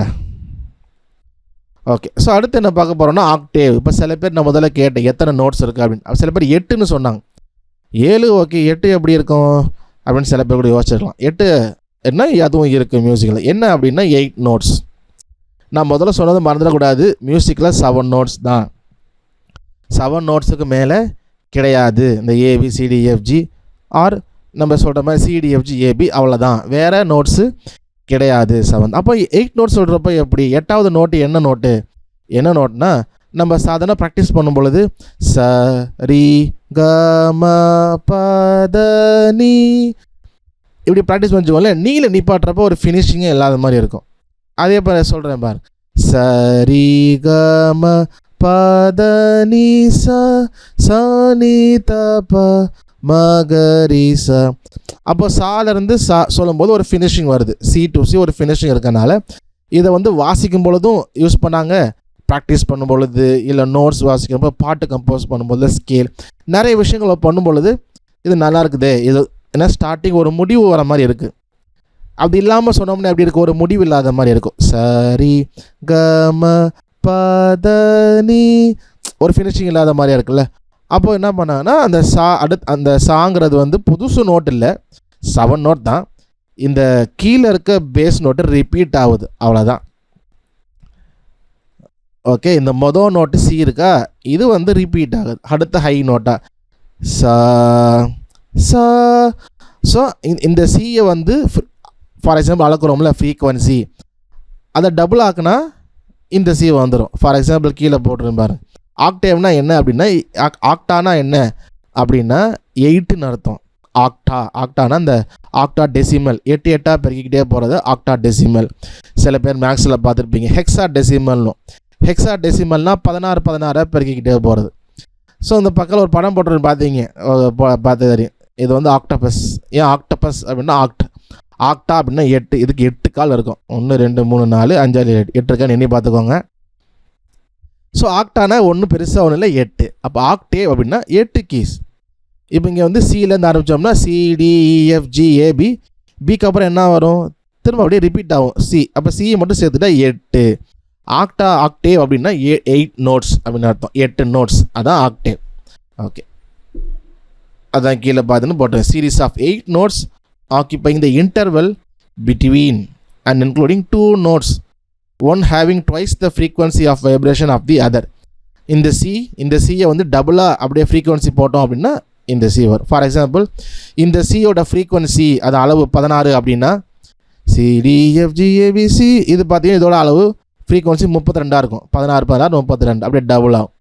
ஓகே. ஸோ அடுத்து என்ன பார்க்க போகிறோம்னா ஆக்டேவ். இப்போ சில பேர் நான் முதல்ல கேட்டேன் எத்தனை நோட்ஸ் இருக்குது அப்படின்னு, சில பேர் 8ன்னு சொன்னாங்க. 7 ஓகே, 8 எப்படி இருக்கும் அப்படின்னு சில பேர் கூட யோசிச்சிருக்கலாம். 8 என்ன அதுவும் இருக்குது மியூசிக்கில். என்ன அப்படின்னா 8 நோட்ஸ். நான் முதல்ல சொன்னது மறந்துடக்கூடாது, மியூசிக்கில் 7 நோட்ஸ் தான். 7 நோட்ஸுக்கு மேலே கிடையாது. இந்த ABCDFG ஆர் நம்ம சொல்கிற மாதிரி CDFGAB அவ்வளோதான், வேறு நோட்ஸு கிடையாது 7. அப்போ 8 நோட்ஸ் சொல்கிறப்ப எப்படி, 8வது நோட்டு என்ன நோட்டு, என்ன நோட்னா நம்ம சாதாரண ப்ராக்டிஸ் பண்ணும் பொழுது ச ரி க ம ப த நீ இப்படி ப்ராக்டிஸ் பண்ணிச்சுக்கோங்களே, நீங்களே நிப்பாட்டுறப்போ ஒரு ஃபினிஷிங்கே இல்லாத மாதிரி இருக்கும். அதே போல் சொல்கிறேன் பாரு, ச ரி க ம ப த நீ ச நீ த ப மகரிச. அப்போ சாலேருந்து சா சொல்லும்போது ஒரு ஃபினிஷிங் வருது, C to C ஒரு ஃபினிஷிங் இருக்கனால இதை வந்து வாசிக்கும் பொழுதும் யூஸ் பண்ணாங்க, ப்ராக்டிஸ் பண்ணும் பொழுது, இல்லை நோட்ஸ் வாசிக்கிறப்போ, பாட்டு கம்போஸ் பண்ணும்போது, ஸ்கேல் நிறைய விஷயங்களை பண்ணும் பொழுது இது நல்லா இருக்குது. இது ஏன்னா ஸ்டார்டிங் ஒரு முடிவு வர மாதிரி இருக்குது. அப்படி இல்லாமல் சொன்னோம்னா எப்படி இருக்குது, ஒரு முடிவு இல்லாத மாதிரி இருக்கும். சரி கம பதனி ஒரு ஃபினிஷிங் இல்லாத மாதிரியா இருக்குல்ல. அப்போ என்ன பண்ணாங்கன்னா அந்த சாங்கிறது வந்து புதுசு நோட் இல்லை, 7 நோட் தான். இந்த கீழே இருக்க பேஸ் நோட்டு ரிப்பீட் ஆகுது, அவ்வளோதான். ஓகே. இந்த மொதல் நோட்டு சி இருக்கா, இது வந்து ரிப்பீட் ஆகுது. அடுத்த ஹை நோட்டா சா சா. ஸோ இந்த சியை வந்து ஃபார் எக்ஸாம்பிள் அளக்குறோம்ல ஃப்ரீக்வன்சி, அதை டபுள் ஆக்குனா இந்த சி வந்துடும். ஃபார் எக்ஸாம்பிள் கீழே போட்டுருன்னு பாருங்க. ஆக்டேவ்னா என்ன அப்படின்னா, ஆக்டானா என்ன அப்படின்னா 8ன்னு அர்த்தம். ஆக்டானா இந்த ஆக்டா டெசிமல், 8 8 பெருக்கிக்கிட்டே போகிறது ஆக்டா டெசிமல். சில பேர் மேக்ஸில் பார்த்துருப்பீங்க ஹெக்ஸா டெசிமல்னும். ஹெக்ஸா டெசிமல்னால் 16 16 பெருக்கிக்கிட்டே போகிறது. ஸோ இந்த பக்கம் ஒரு படம் போட்டு பார்த்தீங்க, பார்த்து தெரியும். இது வந்து ஆக்டோபஸ். ஏன் ஆக்டோபஸ் அப்படின்னா ஆக்டா அப்படின்னா 8, இதுக்கு 8 கால் இருக்கும். 1 2 3 4 5 6 7 8 இருக்கான்னு எண்ணி பார்த்துக்கோங்க. ஸோ ஆக்டானா ஒன்று பெருசாக ஒன்றும் இல்லை 8. அப்போ ஆக்டேவ் அப்படின்னா 8 கீஸ். இப்போ இங்கே வந்து சிலேருந்து ஆரம்பித்தோம்னா CDEFGAB, பிக்கு அப்புறம் என்ன வரும், திரும்ப அப்படியே ரிப்பீட் ஆகும் சி. அப்போ சி மட்டும் சேர்த்துட்டா 8. ஆக்டேவ் அப்படின்னா 8 நோட்ஸ் அப்படின்னு அர்த்தம். 8 நோட்ஸ், அதான் ஆக்டேவ். ஓகே, அதான் கீழே பார்த்துன்னு போட்டேன். Series of 8 notes occupying the interval between and including 2 notes, one having twice the frequency of vibration of the other. இந்த சியை வந்து டபுளாக அப்படியே ஃப்ரீக்வன்சி போட்டோம் அப்படின்னா இந்த சி வரும். ஃபார் எக்ஸாம்பிள், இந்த சியோட ஃப்ரீக்வன்சி அது அளவு 16 அப்படின்னா CDFGABC இது பார்த்தீங்கன்னா இதோட அளவு ஃப்ரீக்வன்சி 32 இருக்கும். 16 16 32 அப்படியே டபுள் ஆகும்.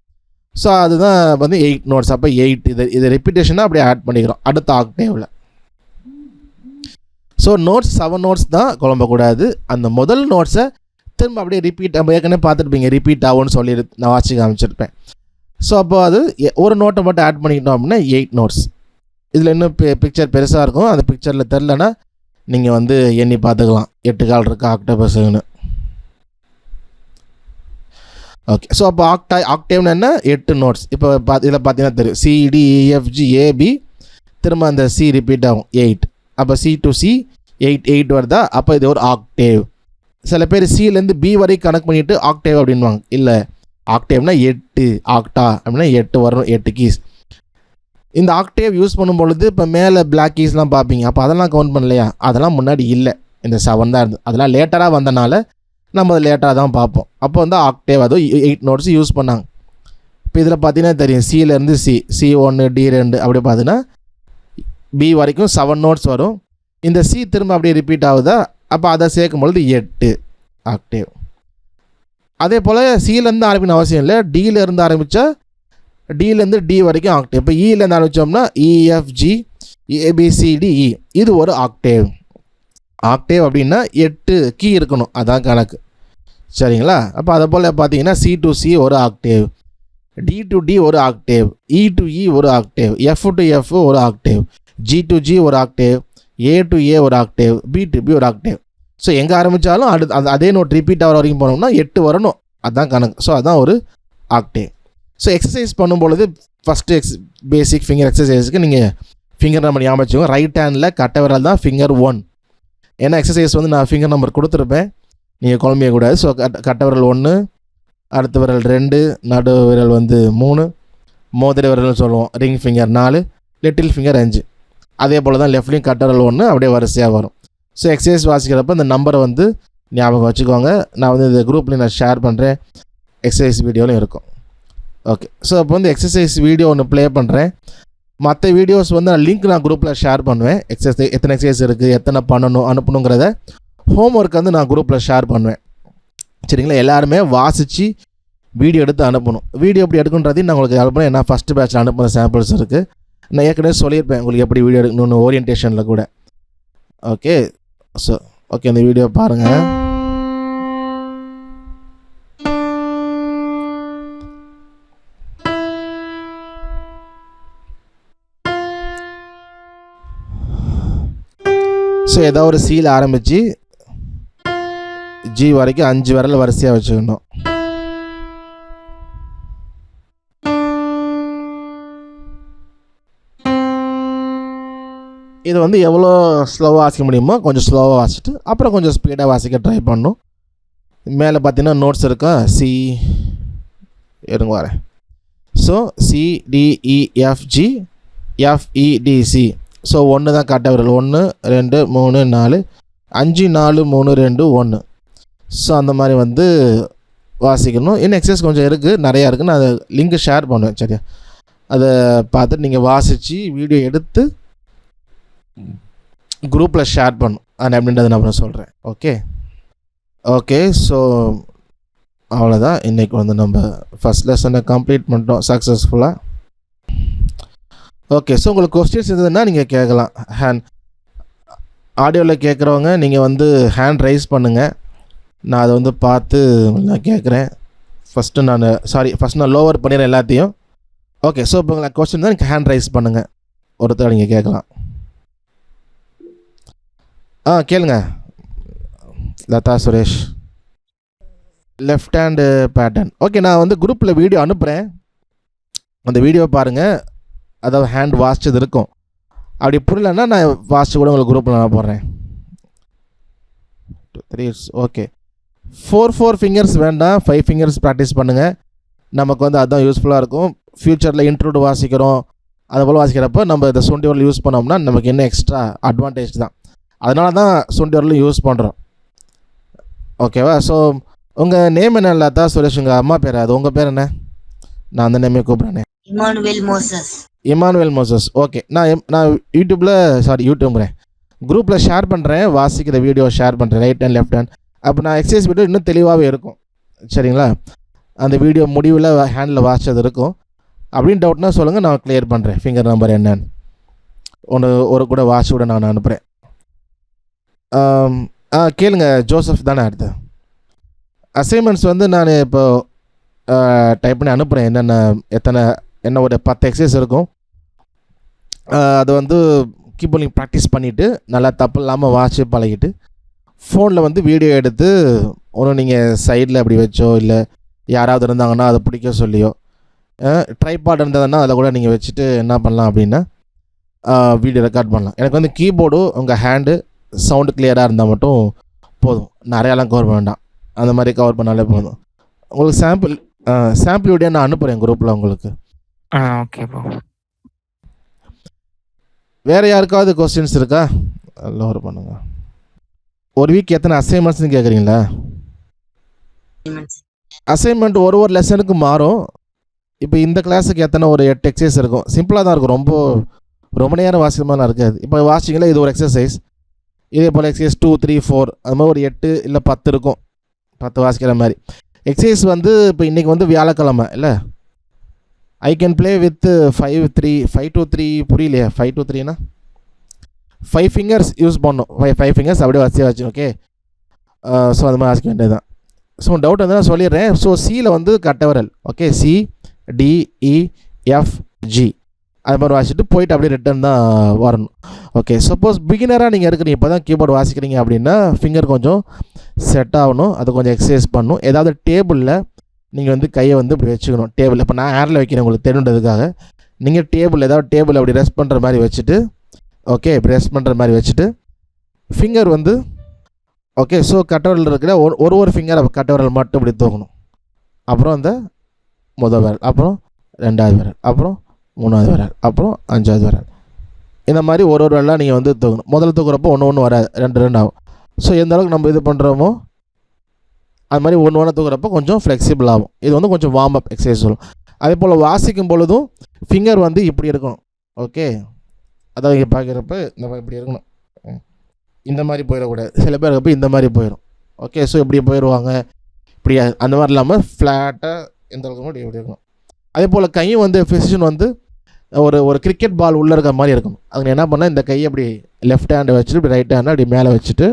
ஸோ அதுதான் வந்து 8 நோட்ஸ். அப்போ 8 இது ரெப்பிட்டேஷனாக அப்படியே ஆட் பண்ணிக்கிறோம் அடுத்த ஆக்டேவில். ஸோ நோட்ஸ் 7 நோட்ஸ் தான் குழம்பக்கூடாது. அந்த முதல் நோட்ஸை திரும்ப அப்படியே ரிப்பீட், நம்ம ஏற்கனவே பார்த்துருப்பீங்க, ரிப்பீட் ஆகும்னு சொல்லி நான் வாட்சி காமிச்சிருப்பேன். ஸோ அப்போ அது ஒரு நோட்டை மட்டும் ஆட் பண்ணிக்கிட்டோம் அப்படின்னா 8 நோட்ஸ். இதில் இன்னும் பிக்சர் பெருசாக இருக்கும். அந்த பிக்சரில் தெரிலனா நீங்கள் வந்து எண்ணி பார்த்துக்கலாம், 8 கால் இருக்கா ஆக்டோபஸ்ன்னு. ஓகே, ஸோ அப்போ ஆக்டேவ்னு என்ன, 8 நோட்ஸ். இப்போ இதில் பார்த்தீங்கன்னா தெரியும் CDEFGAB, திரும்ப அந்த C ரிப்பீட் ஆகும் 8. அப்போ C to C 8 வருதா, அப்போ இது ஒரு ஆக்டேவ். சில பேர் சிலேருந்து பி வரைக்கும் கனெக்ட் பண்ணிவிட்டு ஆக்டேவ் அப்படின்வாங்க. இல்லை, ஆக்டேவ்னா 8, ஆக்டா அப்படின்னா 8 வரும், 8 கீஸ். இந்த ஆக்டேவ் யூஸ் பண்ணும் பொழுது இப்போ மேலே பிளாக் கீஸ்லாம் பார்ப்பீங்க. அப்போ அதெல்லாம் கவுண்ட் பண்ணலையா, அதெல்லாம் முன்னாடி இல்லை, இந்த 7 தான் இருந்தது. அதெல்லாம் லேட்டராக வந்தனால நம்ம அதை லேட்டராக தான் பார்ப்போம். அப்போ வந்து ஆக்டேவ் அதுவும் 8 நோட்ஸ் யூஸ் பண்ணாங்க. இப்போ இதில் பார்த்தீங்கன்னா தெரியும், சிலேருந்து C1 D2 அப்படி பார்த்தீங்கன்னா பி வரைக்கும் 7 நோட்ஸ் வரும். இந்த சி திரும்ப அப்படியே ரிப்பீட் ஆகுதா, அப்போ அதை சேர்க்கும் பொழுது 8 ஆக்டேவ். அதே போல் சிலேருந்து ஆரம்பிக்கணும் அவசியம் இல்லை, டியிலேருந்து ஆரம்பித்தா டிலேருந்து டி வரைக்கும் ஆக்டேவ். இப்போ இலேருந்து ஆரம்பித்தோம்னா EFGABCDE இது ஒரு ஆக்டேவ். ஆக்டேவ் அப்படின்னா 8 கீ இருக்கணும், அதான் கணக்கு. சரிங்களா? அப்போ அதை போல் பார்த்தீங்கன்னா C to C ஒரு ஆக்டேவ், D to D ஒரு ஆக்டேவ், E to E ஒரு ஆக்டேவ், F to F ஒரு ஆக்டேவ், G to G ஒரு ஆக்டேவ், A to A ஒரு ஆக்டேவ், B to B ஒரு ஆக்டேவ். ஸோ எங்கே ஆரம்பித்தாலும் அதே நோட் ரிப்பீட் ஆகிற வரைக்கும் போனோம்னா 8 வரணும், அதுதான் கணக்கு. ஸோ அதுதான் ஒரு ஆக்டேவ். ஸோ எக்ஸசைஸ் பண்ணும்பொழுது ஃபஸ்ட்டு பேசிக் ஃபிங்கர் எக்ஸசைஸுக்கு நீங்கள் ஃபிங்கர் நம்பர் ஞாபகம் வச்சுக்கோங்க. ரைட் ஹேண்டில் கட்டை விரல் தான் ஃபிங்கர் 1. ஏன்னா எக்ஸசைஸ் வந்து நான் ஃபிங்கர் நம்பர் கொடுத்துருப்பேன், நீங்கள் குழம்பியக்கூடாது. ஸோ கட்டை விரல் 1, அடுத்த விரல் 2, நடு விரல் வந்து 3, மோதிர விரல்னு சொல்லுவோம், ரிங் ஃபிங்கர் 4, லிட்டில் ஃபிங்கர் 5. அதே போல் தான் லெஃப்ட்லேயும் கட்டை விரல் 1 அப்படியே வரிசையாக வரும். ஸோ எக்ஸசைஸ் வாசிக்கிறப்ப இந்த நம்பரை வந்து ஞாபகம் வச்சுக்கோங்க. நான் வந்து இந்த குரூப்லேயும் நான் ஷேர் பண்ணுறேன், எக்ஸசைஸ் வீடியோலையும் இருக்கும். ஓகே, ஸோ இப்போ வந்து எக்ஸசைஸ் வீடியோ ஒன்று ப்ளே பண்ணுறேன். மற்ற வீடியோஸ் வந்து லிங்க் நான் குரூப்பில் ஷேர் பண்ணுவேன். எக்ஸசைஸ் எத்தனை எக்ஸசைஸ் இருக்குது, எத்தனை பண்ணணும் அனுப்பணுங்கிறத ஹோம் ஒர்க் வந்து நான் குரூப்பில் ஷேர் பண்ணுவேன். சரிங்களா? எல்லாருமே வாசித்து வீடியோ எடுத்து அனுப்பணும். வீடியோ எப்படி எடுக்கணுன்றதையும் நான் உங்களுக்கு அனுப்புகிறேன். ஏன்னா ஃபஸ்ட்டு பேட்சில் அனுப்புகிற சாம்பிள்ஸ் இருக்குது. நான் ஏற்கனவே சொல்லியிருப்பேன் உங்களுக்கு எப்படி வீடியோ எடுக்கணும்னு ஓரியன்டேஷனில் கூட. ஓகே, ஸோ ஓகே, இந்த வீடியோ பாருங்கள். ஸோ ஏதாவது ஒரு சீல் ஆரம்பித்து ஜி வரைக்கும் 5 விரல் வரிசையாக வச்சுக்கணும். இது வந்து எவ்வளோ ஸ்லோவாக வாசிக்க முடியுமோ கொஞ்சம் ஸ்லோவாக வாசிச்சுட்டு அப்புறம் கொஞ்சம் ஸ்பீடாக வாசிக்க ட்ரை பண்ணணும். மேலே பார்த்தீங்கன்னா நோட்ஸ் இருக்கா, சி இருங்க வரேன். So CDEFGFEDC. ஸோ 1 தான் கட்டை விரல், 1 2 3 4 5 4 3 2 1. ஸோ அந்த மாதிரி வந்து வாசிக்கணும். இன்னும் எக்ஸசைஸ் கொஞ்சம் இருக்குது, நிறையா இருக்குது. நான் அதை லிங்க்கு ஷேர் பண்ணுவேன். சரியா? அதை பார்த்துட்டு நீங்கள் வாசித்து வீடியோ எடுத்து குரூப்பில் ஷேர் பண்ணும். அது அப்படின்றத நான் அப்புறம் சொல்கிறேன். ஓகே, ஸோ அவ்வளோதான். இன்றைக்கி வந்து நம்ம ஃபஸ்ட் லெசனை கம்ப்ளீட் பண்ணிட்டோம் சக்ஸஸ்ஃபுல்லாக. ஓகே, ஸோ உங்களுக்கு கொஸ்டின்ஸ் இருந்ததுன்னா நீங்கள் கேட்கலாம். ஆடியோவில் கேட்குறவங்க நீங்கள் வந்து ஹேண்ட் ரைஸ் பண்ணுங்கள், நான் அதை வந்து பார்த்து நான் கேட்குறேன். ஃபஸ்ட்டு நான் லோவர் பண்ணிடுறேன் எல்லாத்தையும். ஓகே, ஸோ இப்போ உங்களுக்கு கொஸ்டின் தான் நீங்கள் ஹேண்ட் ரைஸ் பண்ணுங்கள், ஒருத்தர் நீங்கள் கேட்கலாம். கேளுங்க. Latha Suresh, left hand pattern. Okay, நான் வந்து குரூப்பில் வீடியோ அனுப்புகிறேன், அந்த வீடியோ பாருங்கள். அதாவது ஹேண்ட் வாசிச்சது இருக்கும். அப்படி புரியலன்னா நான் வாசிச்சு கூட உங்களுக்கு குரூப்பில் நான் போடுறேன். 2 3 ஓகே. 4 ஃபிங்கர்ஸ் வேண்டாம், 5 ஃபிங்கர்ஸ் ப்ராக்டிஸ் பண்ணுங்கள். நமக்கு வந்து அதுதான் யூஸ்ஃபுல்லாக இருக்கும். ஃப்யூச்சரில் இன்ட்ரூட் வாசிக்கிறோம், அதுபோல் வாசிக்கிறப்போ நம்ம இந்த சுண்டி விரல் யூஸ் பண்ணோம்னா நமக்கு இன்னும் எக்ஸ்ட்ரா அட்வான்டேஜ் தான். அதனால தான் சுண்டி விரலும் யூஸ் பண்ணுறோம். ஓகேவா? ஸோ உங்கள் நேம் என்ன இல்லாதா சுரேஷ்? உங்கள் அம்மா பேர் அது, உங்கள் பேர் என்ன? நான் அந்த நேமே கூப்பிட்றேனே. Emmanuel Moses. Emmanuel Moses. Okay, நான் யூடியூப்ங்கிறேன் குரூப்பில் ஷேர் பண்ணுறேன், வாசிக்கிற வீடியோ ஷேர் பண்ணுறேன், ரைட் ஹேண்ட் லெஃப்ட் ஹேண்ட். அப்போ நான் எக்ஸசைஸ் வீடியோ இன்னும் தெளிவாகவே இருக்கும். சரிங்களா? அந்த வீடியோ முடிவில் ஹேண்டில் வாசிச்சது இருக்கும். அப்படின்னு டவுட்னா சொல்லுங்கள், நான் கிளியர் பண்ணுறேன். ஃபிங்கர் நம்பர் என்னன்னு ஒரு கூட வாட்ச் கூட நான் அனுப்புகிறேன். கேளுங்க, ஜோசப் தானே அடுத்து. அசைன்மெண்ட்ஸ் வந்து நான் இப்போ டைப் பண்ணி அனுப்புகிறேன். என்ன ஒரு 10 எக்ஸசைஸ் இருக்கும். அது வந்து கீபோர்டிங் ப்ராக்டிஸ் பண்ணிவிட்டு நல்லா தப்பு இல்லாமல் வாட்ச் பழகிட்டு ஃபோனில் வந்து வீடியோ எடுத்து ஒன்று நீங்கள் சைடில் அப்படி வச்சோ, இல்லை யாராவது இருந்தாங்கன்னா அதை பிடிக்க சொல்லியோ, ட்ரைபாட் இருந்ததுன்னா அதில் கூட நீங்கள் வச்சுட்டு என்ன பண்ணலாம் அப்படின்னா வீடியோ ரெக்கார்ட் பண்ணலாம். எனக்கு வந்து கீபோர்டு உங்கள் ஹேண்டு சவுண்டு கிளியராக இருந்தால் மட்டும் போதும், நிறையாலாம் கவர் பண்ண வேண்டாம். அந்த மாதிரி கவர் பண்ணாலே போதும். உங்களுக்கு சாம்பிள் வீடியோ நான் அனுப்புகிறேன் குரூப்பில் உங்களுக்கு. Okay bro. வேறு யாருக்காவது கொஸ்டின்ஸ் இருக்கா? லோவர் பண்ணுங்க. ஒரு வீக் எத்தனை அசைன்மெண்ட்ஸ்னு கேட்குறீங்களா? அசைன்மெண்ட் ஒரு லெசனுக்கு மாறும். இப்போ இந்த கிளாஸுக்கு எத்தனை ஒரு 8 எக்ஸசைஸ் இருக்கும். சிம்பிளாக தான் இருக்கும், ரொம்ப நேரம் வாசிக்கமாலாம் இருக்காது. இப்போ வாசிங்களா, இது ஒரு எக்ஸசைஸ், இதே போல் எக்ஸசைஸ் 2, 3, 4 அது மாதிரி ஒரு 8 இல்லை 10 இருக்கும். 10 வாசிக்கிற மாதிரி எக்ஸசைஸ் வந்து இப்போ இன்றைக்கி வந்து வியாழக்கிழமை இல்லை, I can play with 5 to 3 புரியலையா? 5 to 3னா 5 ஃபிங்கர்ஸ் யூஸ் பண்ணணும். 5 ஃபிங்கர்ஸ் அப்படியே வச்சு ஓகே. ஸோ அது மாதிரி வாசிக்க வேண்டியது தான். ஸோ டவுட் வந்து நான் சொல்லிடுறேன். ஸோ சியில் வந்து கட்டவரல், ஓகே, CDEFG அது மாதிரி வாசிட்டு போயிட்டு அப்படியே ரிட்டர்ன் தான் வரணும். ஓகே, சப்போஸ் பிகினராக நீங்கள் இருக்கிறீங்க, இப்போ தான் கீபோர்டு வாசிக்கிறீங்க அப்படின்னா ஃபிங்கர் கொஞ்சம் செட் ஆகணும், அது கொஞ்சம் எக்ஸசைஸ் பண்ணணும். ஏதாவது டேபிளில் நீங்கள் வந்து கையை வந்து இப்படி வச்சுக்கணும். டேபிள் இப்போ நான் ஏரில் வைக்கிறேன் உங்களுக்கு தெரியுன்றதுக்காக. நீங்கள் ஏதாவது டேபிள் அப்படி ரெஸ்ட் பண்ணுற மாதிரி வச்சுட்டு, ஓகே, இப்படி ரெஸ்ட் பண்ணுற மாதிரி வச்சுட்டு ஃபிங்கர் வந்து ஓகே. ஸோ கட்டவரல் இருக்கிற ஒரு ஃபிங்கர் கட்டவரல் மட்டும் இப்படி தூக்கணும். அப்புறம் அந்த முதல் விரல், அப்புறம் 2வது விரல், அப்புறம் 3வது விரல், அப்புறம் 5வது விரல். இந்த மாதிரி ஒரு விரலாக நீங்கள் வந்து தூக்கணும். முதல்ல தூக்குறப்போ ஒன்று வராது, 2 ஆகும். ஸோ எந்த அளவுக்கு நம்ம இது பண்ணுறோமோ அது மாதிரி ஒன்று தூக்குறப்போ கொஞ்சம் ஃப்ளெக்சிபிள் ஆகும். இது வந்து கொஞ்சம் வார்ம் அப் எக்ஸசைஸ் சொல்லும். அதே போல் வாசிக்கும் பொழுதும் ஃபிங்கர் வந்து இப்படி இருக்கணும். ஓகே, அதாவது இங்கே பார்க்குறப்ப நம்ம இப்படி இருக்கணும், இந்த மாதிரி போயிடக்கூடாது. சில பேர் இருக்கப்போ இந்த மாதிரி போயிடும். ஓகே, ஸோ இப்படி போயிடுவாங்க, இப்படி அந்த மாதிரி இல்லாமல் ஃப்ளாட்டாக எந்த அளவுக்கு மட்டும் இப்படி இருக்கணும். அதே போல் கையும் வந்து ஃபிசிஷன் வந்து ஒரு கிரிக்கெட் பால் உள்ளே இருக்கிற மாதிரி இருக்கணும். அதுக்கு என்ன பண்ணால் இந்த கையை அப்படி லெஃப்ட் ஹேண்டை வச்சுட்டு இப்படி ரைட் ஹேண்டை அப்படி மேலே வச்சுட்டு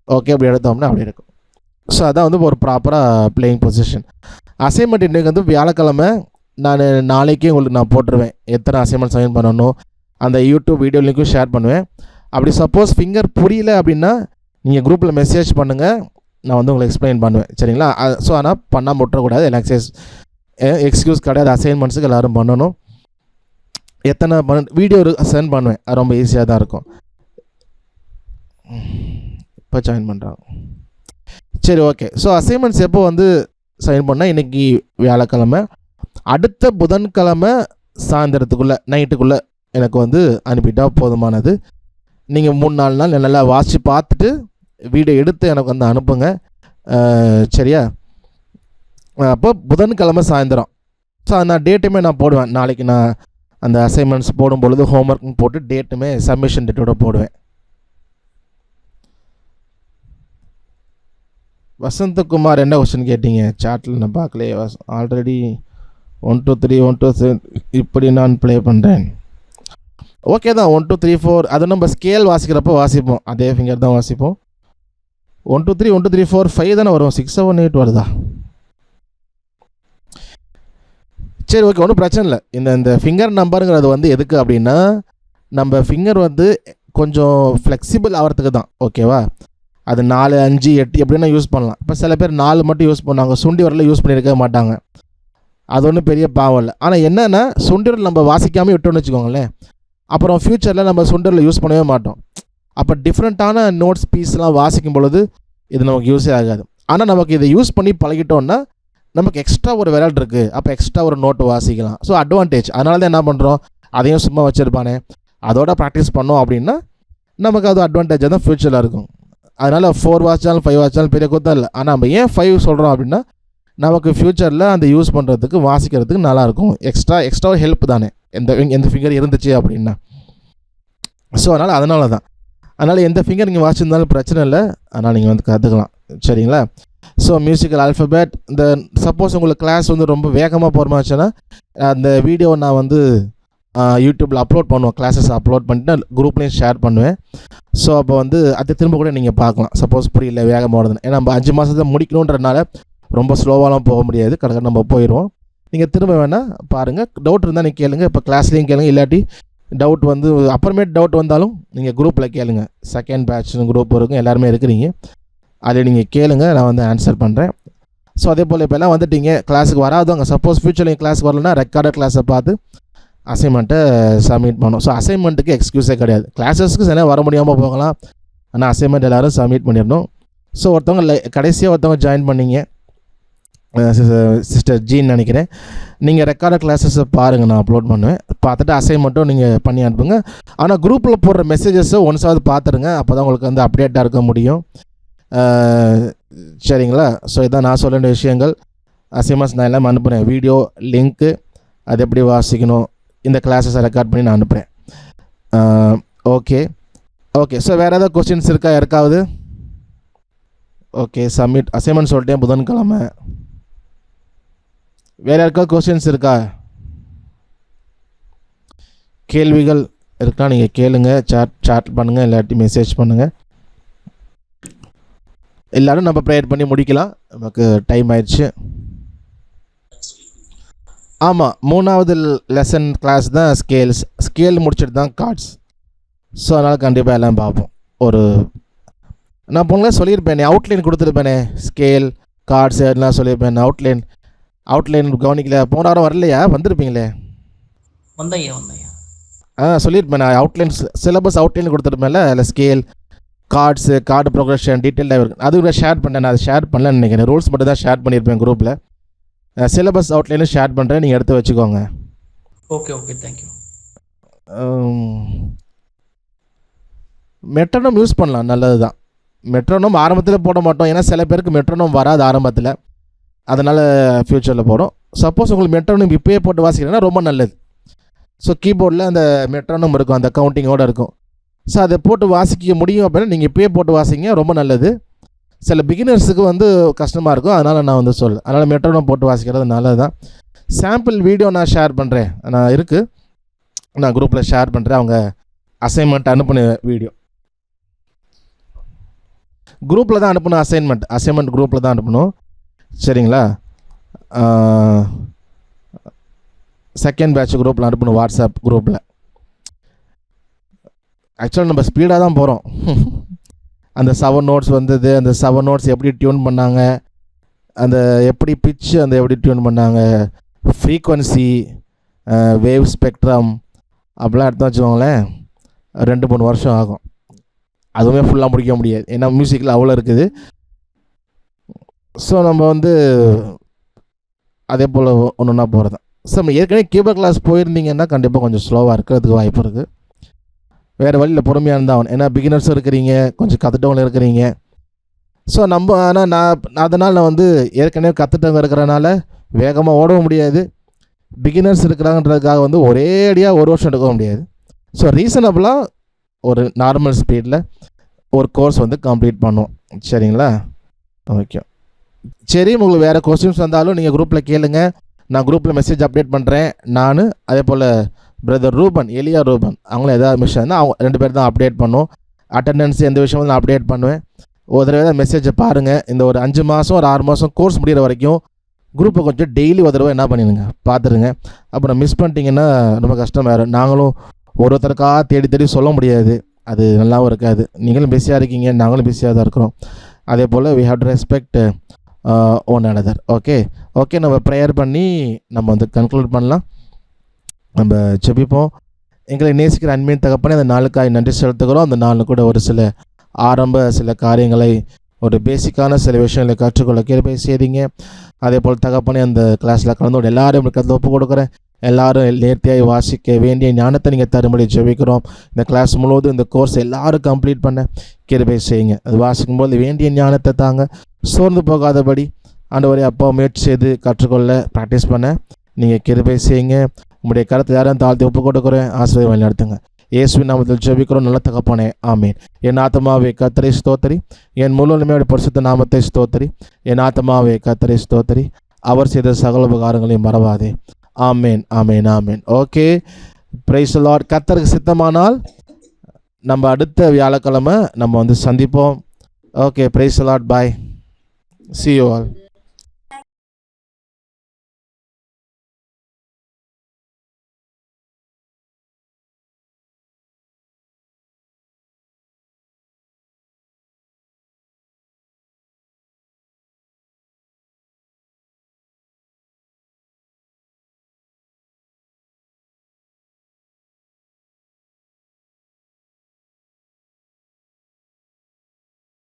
ஓகே அப்படி எடுத்தோம்னா அப்படி இருக்கும். ஸோ அதான் வந்து ஒரு ப்ராப்பராக பிளேயிங் பொசிஷன். அசைன்மெண்ட் இன்றைக்கி வந்து வியாழக்கிழமை, நான் நாளைக்கே உங்களுக்கு நான் போட்டுருவேன் எத்தனை அசைன்மெண்ட் சைன் பண்ணணும். அந்த யூடியூப் வீடியோ லிங்க்கும் ஷேர் பண்ணுவேன். அப்படி சப்போஸ் ஃபிங்கர் புரியல அப்படின்னா நீங்கள் குரூப்பில் மெசேஜ் பண்ணுங்கள், நான் வந்து உங்களுக்கு எக்ஸ்பிளைன் பண்ணுவேன். சரிங்களா? ஸோ ஆனால் பண்ணாமல் விட்டுறக்கூடாது. எக்ஸசைஸ் எக்ஸ்கியூஸ் கிடையாது, அசைன்மெண்ட்ஸுக்கு எல்லோரும் பண்ணணும். எத்தனை வீடியோ சென்ட் பண்ணுவேன், அது ரொம்ப ஈஸியாக தான் இருக்கும். இப்போ ஜாயின் பண்ணுறாங்க. சரி, ஓகே. ஸோ அசைன்மெண்ட்ஸ் எப்போ வந்து சைன் பண்ணால் இன்றைக்கி வியாழக்கிழமை, அடுத்த புதன்கிழமை சாயந்தரத்துக்குள்ளே நைட்டுக்குள்ளே எனக்கு வந்து அனுப்பிட்டால் போதுமானது. நீங்கள் 3-4 நாள் நல்லா வாசித்து பார்த்துட்டு வீடியோ எடுத்து எனக்கு வந்து அனுப்புங்க. சரியா? அப்போ புதன்கிழமை சாயந்தரம். ஸோ நான் டேட்டுமே நான் போடுவேன். நாளைக்கு நான் அந்த அசைன்மெண்ட்ஸ் போடும்பொழுது ஹோம்ஒர்க்னு போட்டு டேட்டுமே சப்மிஷன் டேட்டோட போடுவேன். வசந்தகுமார் என்ன கொஸ்டின் கேட்டீங்க சாட்டில்? நான் பார்க்கலையே. ஆல்ரெடி 1 to 3 1 to 7 இப்படி நான் ப்ளே பண்ணுறேன். ஓகே தான், 1 to 3 4 அது நம்ம ஸ்கேல் வாசிக்கிறப்போ வாசிப்போம், அதே ஃபிங்கர் தான் வாசிப்போம். 1 to 3 1 to 3 4 5 தானே வரும், 6 7 8 வருதா? சரி, ஓகே, ஒன்றும் பிரச்சனை இல்லை. இந்த ஃபிங்கர் நம்பருங்கிறது வந்து எதுக்கு அப்படின்னா நம்ம ஃபிங்கர் வந்து கொஞ்சம் ஃப்ளெக்சிபிள் ஆகிறதுக்கு தான். ஓகேவா? அது 4 5 8 எப்படின்னா யூஸ் பண்ணலாம். இப்போ சில பேர் 4 மட்டும் யூஸ் பண்ணுவாங்க, சுண்டி வரல யூஸ் பண்ணியிருக்க மாட்டாங்க. அது ஒன்றும் பெரிய பாவம் இல்லை. ஆனால் என்னென்னா சுண்டி வரல் நம்ம வாசிக்காமல் விட்டோன்னு வச்சுக்கோங்களேன், அப்புறம் ஃப்யூச்சரில் நம்ம சுண்டரில் யூஸ் பண்ணவே மாட்டோம். அப்போ டிஃப்ரெண்ட்டான நோட்ஸ் பீஸ்லாம் வாசிக்கும் பொழுது இது நமக்கு யூஸே ஆகாது. ஆனால் நமக்கு இதை யூஸ் பண்ணி பழகிட்டோன்னா நமக்கு எக்ஸ்ட்ரா ஒரு விரல் இருக்குது, அப்போ எக்ஸ்ட்ரா ஒரு நோட்டு வாசிக்கலாம். So advantage. அதனால தான் என்ன பண்ணுறோம், அதையும் சும்மா வச்சுருப்பானே அதோட ப்ராக்டிஸ் பண்ணோம் அப்படின்னா நமக்கு அது அட்வான்டேஜாக தான் ஃப்யூச்சரில் இருக்கும். அதனால் 4 வாசிச்சாலும் 5 வாசிச்சாலும் பெரிய குத்தம் இல்லை. ஆனால் நம்ம ஏன் 5 சொல்கிறோம் அப்படின்னா நமக்கு ஃப்யூச்சரில் அந்த யூஸ் பண்ணுறதுக்கு வாசிக்கிறதுக்கு நல்லாயிருக்கும். எக்ஸ்ட்ரா ஹெல்ப் தானே எந்த ஃபிங்கர் இருந்துச்சு அப்படின்னா. ஸோ அதனால தான் எந்த ஃபிங்கர் நீங்கள் வாசிச்சிருந்தாலும் பிரச்சனை இல்லை. அதனால் நீங்கள் வந்து கற்றுக்கலாம். சரிங்களா? ஸோ மியூசிக்கல் ஆல்ஃபபெட் இந்த சப்போஸ் உங்களுக்கு கிளாஸ் வந்து ரொம்ப வேகமாக போகிற மாதிரிச்சுன்னா அந்த வீடியோ நான் வந்து யூடியூப்பில் அப்லோட் பண்ணுவேன். கிளாஸஸ் அப்லோட் பண்ணிட்டு குரூப்லேயும் ஷேர் பண்ணுவேன். ஸோ அப்போ வந்து அதை திரும்ப கூட நீங்கள் பார்க்கலாம். சப்போஸ் புரியல வேகமாக ஓடுதுன்னு. ஏன்னா நம்ம 5 மாதத்தை முடிக்கணுன்றனால ரொம்ப ஸ்லோவாலாம் போக முடியாது. கடற்கரை நம்ம போயிடுவோம். நீங்கள் திரும்ப வேணால் பாருங்கள். டவுட் இருந்தால் நீங்கள் கேளுங்க. இப்போ கிளாஸ்லேயும் கேளுங்க. இல்லாட்டி டவுட் வந்து அப்புறமேட்டு டவுட் வந்தாலும் நீங்கள் குரூப்பில் கேளுங்க. செகண்ட் பேட்ச்னு குரூப் இருக்கும், எல்லாருமே இருக்கிறீங்க. அதை நீங்கள் கேளுங்க, நான் வந்து ஆன்சர் பண்ணுறேன். ஸோ அதே போல் இப்போ எல்லாம் வந்துட்டீங்க, கிளாஸுக்கு வராதவங்க சப்போஸ் ஃப்யூச்சரில் கிளாஸுக்கு வரலன்னா ரெக்கார்டட் கிளாஸை பார்த்து அசைன்மெண்ட்டை சப்மிட் பண்ணோம். ஸோ அசைன்மெண்ட்டுக்கு எக்ஸ்கியூஸே கிடையாது. கிளாஸஸ்க்கு சரியாக வர முடியாமல் போகலாம், ஆனால் அசைன்மெண்ட் எல்லோரும் சப்மிட் பண்ணிடணும். ஸோ ஒருத்தவங்க கடைசியாக ஒருத்தவங்க ஜாயின் பண்ணிங்க, சிஸ்டர் ஜீன்னு நினைக்கிறேன். நீங்கள் ரெக்கார்டட் கிளாஸஸை பாருங்கள், நான் அப்லோட் பண்ணுவேன். பார்த்துட்டு அசைன்மெண்ட்டும் நீங்கள் பண்ணி அனுப்புங்க. ஆனால் குரூப்பில் போடுற மெசேஜஸை ஒன்ஸாவது பார்த்துருங்க. அப்போ தான் உங்களுக்கு வந்து அப்டேட்டாக இருக்க முடியும். சரிங்களா? ஸோ இதான் நான் சொல்ல வேண்டிய விஷயங்கள். அசைன்மெண்ட்ஸ் நான் எல்லாம் அனுப்புகிறேன். வீடியோ லிங்க்கு அது எப்படி வாசிக்கணும் இந்த கிளாஸஸை ரெக்கார்ட் பண்ணி நான் அனுப்புகிறேன். ஓகே. ஸோ வேறு ஏதாவது கொஸ்டின்ஸ் இருக்கா யாருக்காவது? ஓகே, சப்மிட் அசைன்மெண்ட் சொல்லிட்டேன் புதன்கிழமை. வேறு யாருக்காவது கொஸ்டின்ஸ் இருக்கா? கேள்விகள் இருக்கா நீங்கள் கேளுங்க. சாட் பண்ணுங்கள், இல்லாட்டி மெசேஜ் பண்ணுங்கள். எல்லோரும் நம்ம ப்ரேயர் பண்ணி முடிக்கலாம். நமக்கு டைம் ஆயிடுச்சு. ஆமாம், 3வது லெசன் கிளாஸ் தான் ஸ்கேல் முடிச்சுட்டு தான் கார்ட்ஸ். ஸோ அதனால் கண்டிப்பாக எல்லாம் பார்ப்போம். நான் போனே சொல்லியிருப்பேனே, அவுட்லைன் கொடுத்துருப்பேனே, ஸ்கேல் கார்ட்ஸ் எல்லாம் சொல்லியிருப்பேன். அவுட்லைன் கவனிக்கல. போன வாரம் வரலையா? வந்திருப்பீங்களே. சொல்லியிருப்பேன் நான். அவுட்லைன் சிலபஸ் அவுட்லைன் கொடுத்துருப்பேன்ல, அதில் ஸ்கேல் கார்ட்ஸு கார்டு ப்ரோக்ரஷன் டீட்டெயிலாக இருக்குது. அது கூட ஷேர் பண்ணேன். நான் அதை ஷேர் பண்ணலன்னு நினைக்கிறேன். ரூல்ஸ் மட்டும் தான் ஷேர் பண்ணியிருப்பேன் குரூப்பில். சிலபஸ் அவுட்லைனும் ஷேர் பண்ணுறேன், நீங்கள் எடுத்து வச்சுக்கோங்க. Okay thank you. மெட்ரோனோம் யூஸ் பண்ணலாம், நல்லது தான். மெட்ரோனோம் ஆரம்பத்தில் போட மாட்டோம், ஏன்னா சில பேருக்கு மெட்ரோனோம் வராது ஆரம்பத்தில். அதனால் ஃப்யூச்சரில் போடும். சப்போஸ் உங்களுக்கு மெட்ரோனோம் இப்போயே போட்டு வாசிக்கிறேன்னா ரொம்ப நல்லது. ஸோ கீபோர்டில் அந்த மெட்ரோனோம் இருக்கும், அந்த கவுண்டிங்கோடு இருக்கும். ஸோ அதை போட்டு வாசிக்க முடியும் அப்படின்னா நீங்கள் இப்போயே போட்டு வாசிங்க, ரொம்ப நல்லது. சில பிகினர்ஸுக்கு வந்து கஷ்டமாக இருக்கும், அதனால் நான் வந்து அதனால் மெட்ரோனோம் போட்டு வாசிக்கிறது நல்லது தான். சாம்பிள் வீடியோ நான் ஷேர் பண்ணுறேன், நான் குரூப்பில் ஷேர் பண்ணுறேன். அவங்க அசைன்மெண்ட் அனுப்பின வீடியோ குரூப்பில் தான் அனுப்பணும். அசைன்மெண்ட் குரூப்பில் தான் அனுப்பணும். சரிங்களா? செகண்ட் பேட்ச் குரூப்பில் அனுப்பணும், வாட்ஸ்அப் குரூப்பில். ஆக்சுவலாக நம்ம ஸ்பீடாக தான் போகிறோம். அந்த 7 நோட்ஸ் வந்தது, அந்த 7 நோட்ஸ் எப்படி டியூன் பண்ணாங்க, அந்த எப்படி பிச்சு அந்த எப்படி டியூன் பண்ணாங்க, ஃப்ரீக்வன்சி, வேவ் ஸ்பெக்ட்ரம் அப்படிலாம் எடுத்து வச்சுக்கோங்களேன், 2-3 வருஷம் ஆகும். அதுவுமே ஃபுல்லாக முடிக்க முடியாது, ஏன்னா மியூசிக்கில் அவ்வளோ இருக்குது. ஸோ நம்ம வந்து அதே போல் ஒன்றுனா போகிறது. ஸோ நம்ம ஏற்கனவே கீபோர்ட் கிளாஸ் போயிருந்தீங்கன்னா கண்டிப்பாக கொஞ்சம் ஸ்லோவாக இருக்கிறதுக்கு வாய்ப்பு இருக்குது. வேறு வழியில் பொறுமையாக இருந்தால், ஏன்னா பிகினர்ஸும் இருக்கிறீங்க, கொஞ்சம் கற்றுட்டவங்களும் இருக்கிறீங்க. ஸோ ஆனால் நான் வந்து ஏற்கனவே கற்றுட்டவங்க இருக்கிறனால வேகமாக ஓடவும் முடியாது. பிகினர்ஸ் இருக்கிறாங்கன்றதுக்காக வந்து ஒரே அடியாக 1 வருஷம் எடுக்க முடியாது. ஸோ ரீசனபிளாக ஒரு நார்மல் ஸ்பீடில் ஒரு கோர்ஸ் வந்து கம்ப்ளீட் பண்ணுவோம். சரிங்களா? ஓகே. சரி, உங்களுக்கு வேறு கொஸ்டின்ஸ் வந்தாலும் நீங்கள் குரூப்பில் கேளுங்க. நான் குரூப்பில் மெசேஜ் அப்டேட் பண்ணுறேன். நான் அதே போல் பிரதர் எலியா ரூபன் அவங்களும் எதாவது மிஷன் அவங்க 2 பேர் தான் அப்டேட் பண்ணுவோம். அட்டெண்டன்ஸ் எந்த விஷயமும் நான் அப்டேட் பண்ணுவேன். ஒரு தடவை தான் மெசேஜை பாருங்கள். இந்த ஒரு 5 மாதம் ஒரு 6 மாதம் கோர்ஸ் முடிகிற வரைக்கும் குரூப்பை கொஞ்சம் டெய்லி ஒரு தடவை என்ன பண்ணிடுங்க, பார்த்துருங்க. அப்புறம் மிஸ் பண்ணிட்டீங்கன்னா ரொம்ப கஷ்டமாயிடும். நாங்களும் ஒருத்தருக்காக தேடி சொல்ல முடியாது, அது நல்லாவும் இருக்காது. நீங்களும் பிஸியாக இருக்கீங்க, நாங்களும் பிஸியாக தான் இருக்கிறோம். அதே போல் we have to respect one another. Okay, நம்ம ப்ரேயர் பண்ணி நம்ம வந்து கன்க்ளூட் பண்ணலாம். நம்ம ஜெபிப்போம். எங்களை நேசிக்கிற அன்பின் தகப்பனே, அந்த நாளுக்காக நன்றி செலுத்துகிறோம். அந்த நாளில் கூட ஒரு சில காரியங்களை ஒரு பேசிக்கான சில விஷயங்களை கற்றுக்கொள்ள கிருபை செய்தீங்க. அதே போல் தகப்பனே அந்த கிளாஸில் கலந்து எல்லாரும் கருத்து ஒப்பு கொடுக்குறேன். எல்லாரும் நேர்த்தியாய் வாசிக்க வேண்டிய ஞானத்தை நீங்கள் தரும்படி ஜெபிக்கிறோம். இந்த கிளாஸ் முழுவதும் இந்த கோர்ஸ் எல்லாரும் கம்ப்ளீட் பண்ண கிருபை செய்யுங்க. அது வாசிக்கும்போது வேண்டிய ஞானத்தை தாங்க, சோர்ந்து போகாதபடி ஆண்டவரே அப்பா முயற்சி செய்து கற்றுக்கொள்ள ப்ராக்டிஸ் பண்ண நீங்கள் கிருபை செய்யுங்க. உங்களுடைய கருத்தை யாரும் தாழ்த்தி ஒப்பு கொடுக்குறேன். ஆசிரியர் வழி நடத்துங்க. இயேசுவின் நாமத்தில் ஜெபிக்கிறோம் நல்ல தகப்பனே, ஆமீன். என் ஆத்மாவே கர்த்தரை ஸ்தோத்திரி, என் முழு உண்மையோட பரிசுத்த நாமத்தை ஸ்தோத்திரி. என் ஆத்மாவே கர்த்தரை ஸ்தோத்திரி, அவர் செய்த சகல உபகாரங்களையும் மறவாதே. ஆமேன், ஆமேன், ஆமேன். Okay, praise the Lord. கர்த்தருக்கு சித்தமானால் நம்ம அடுத்த வியாழக்கிழமை நம்ம சந்திப்போம். Okay, praise the Lord. Bye. See you all.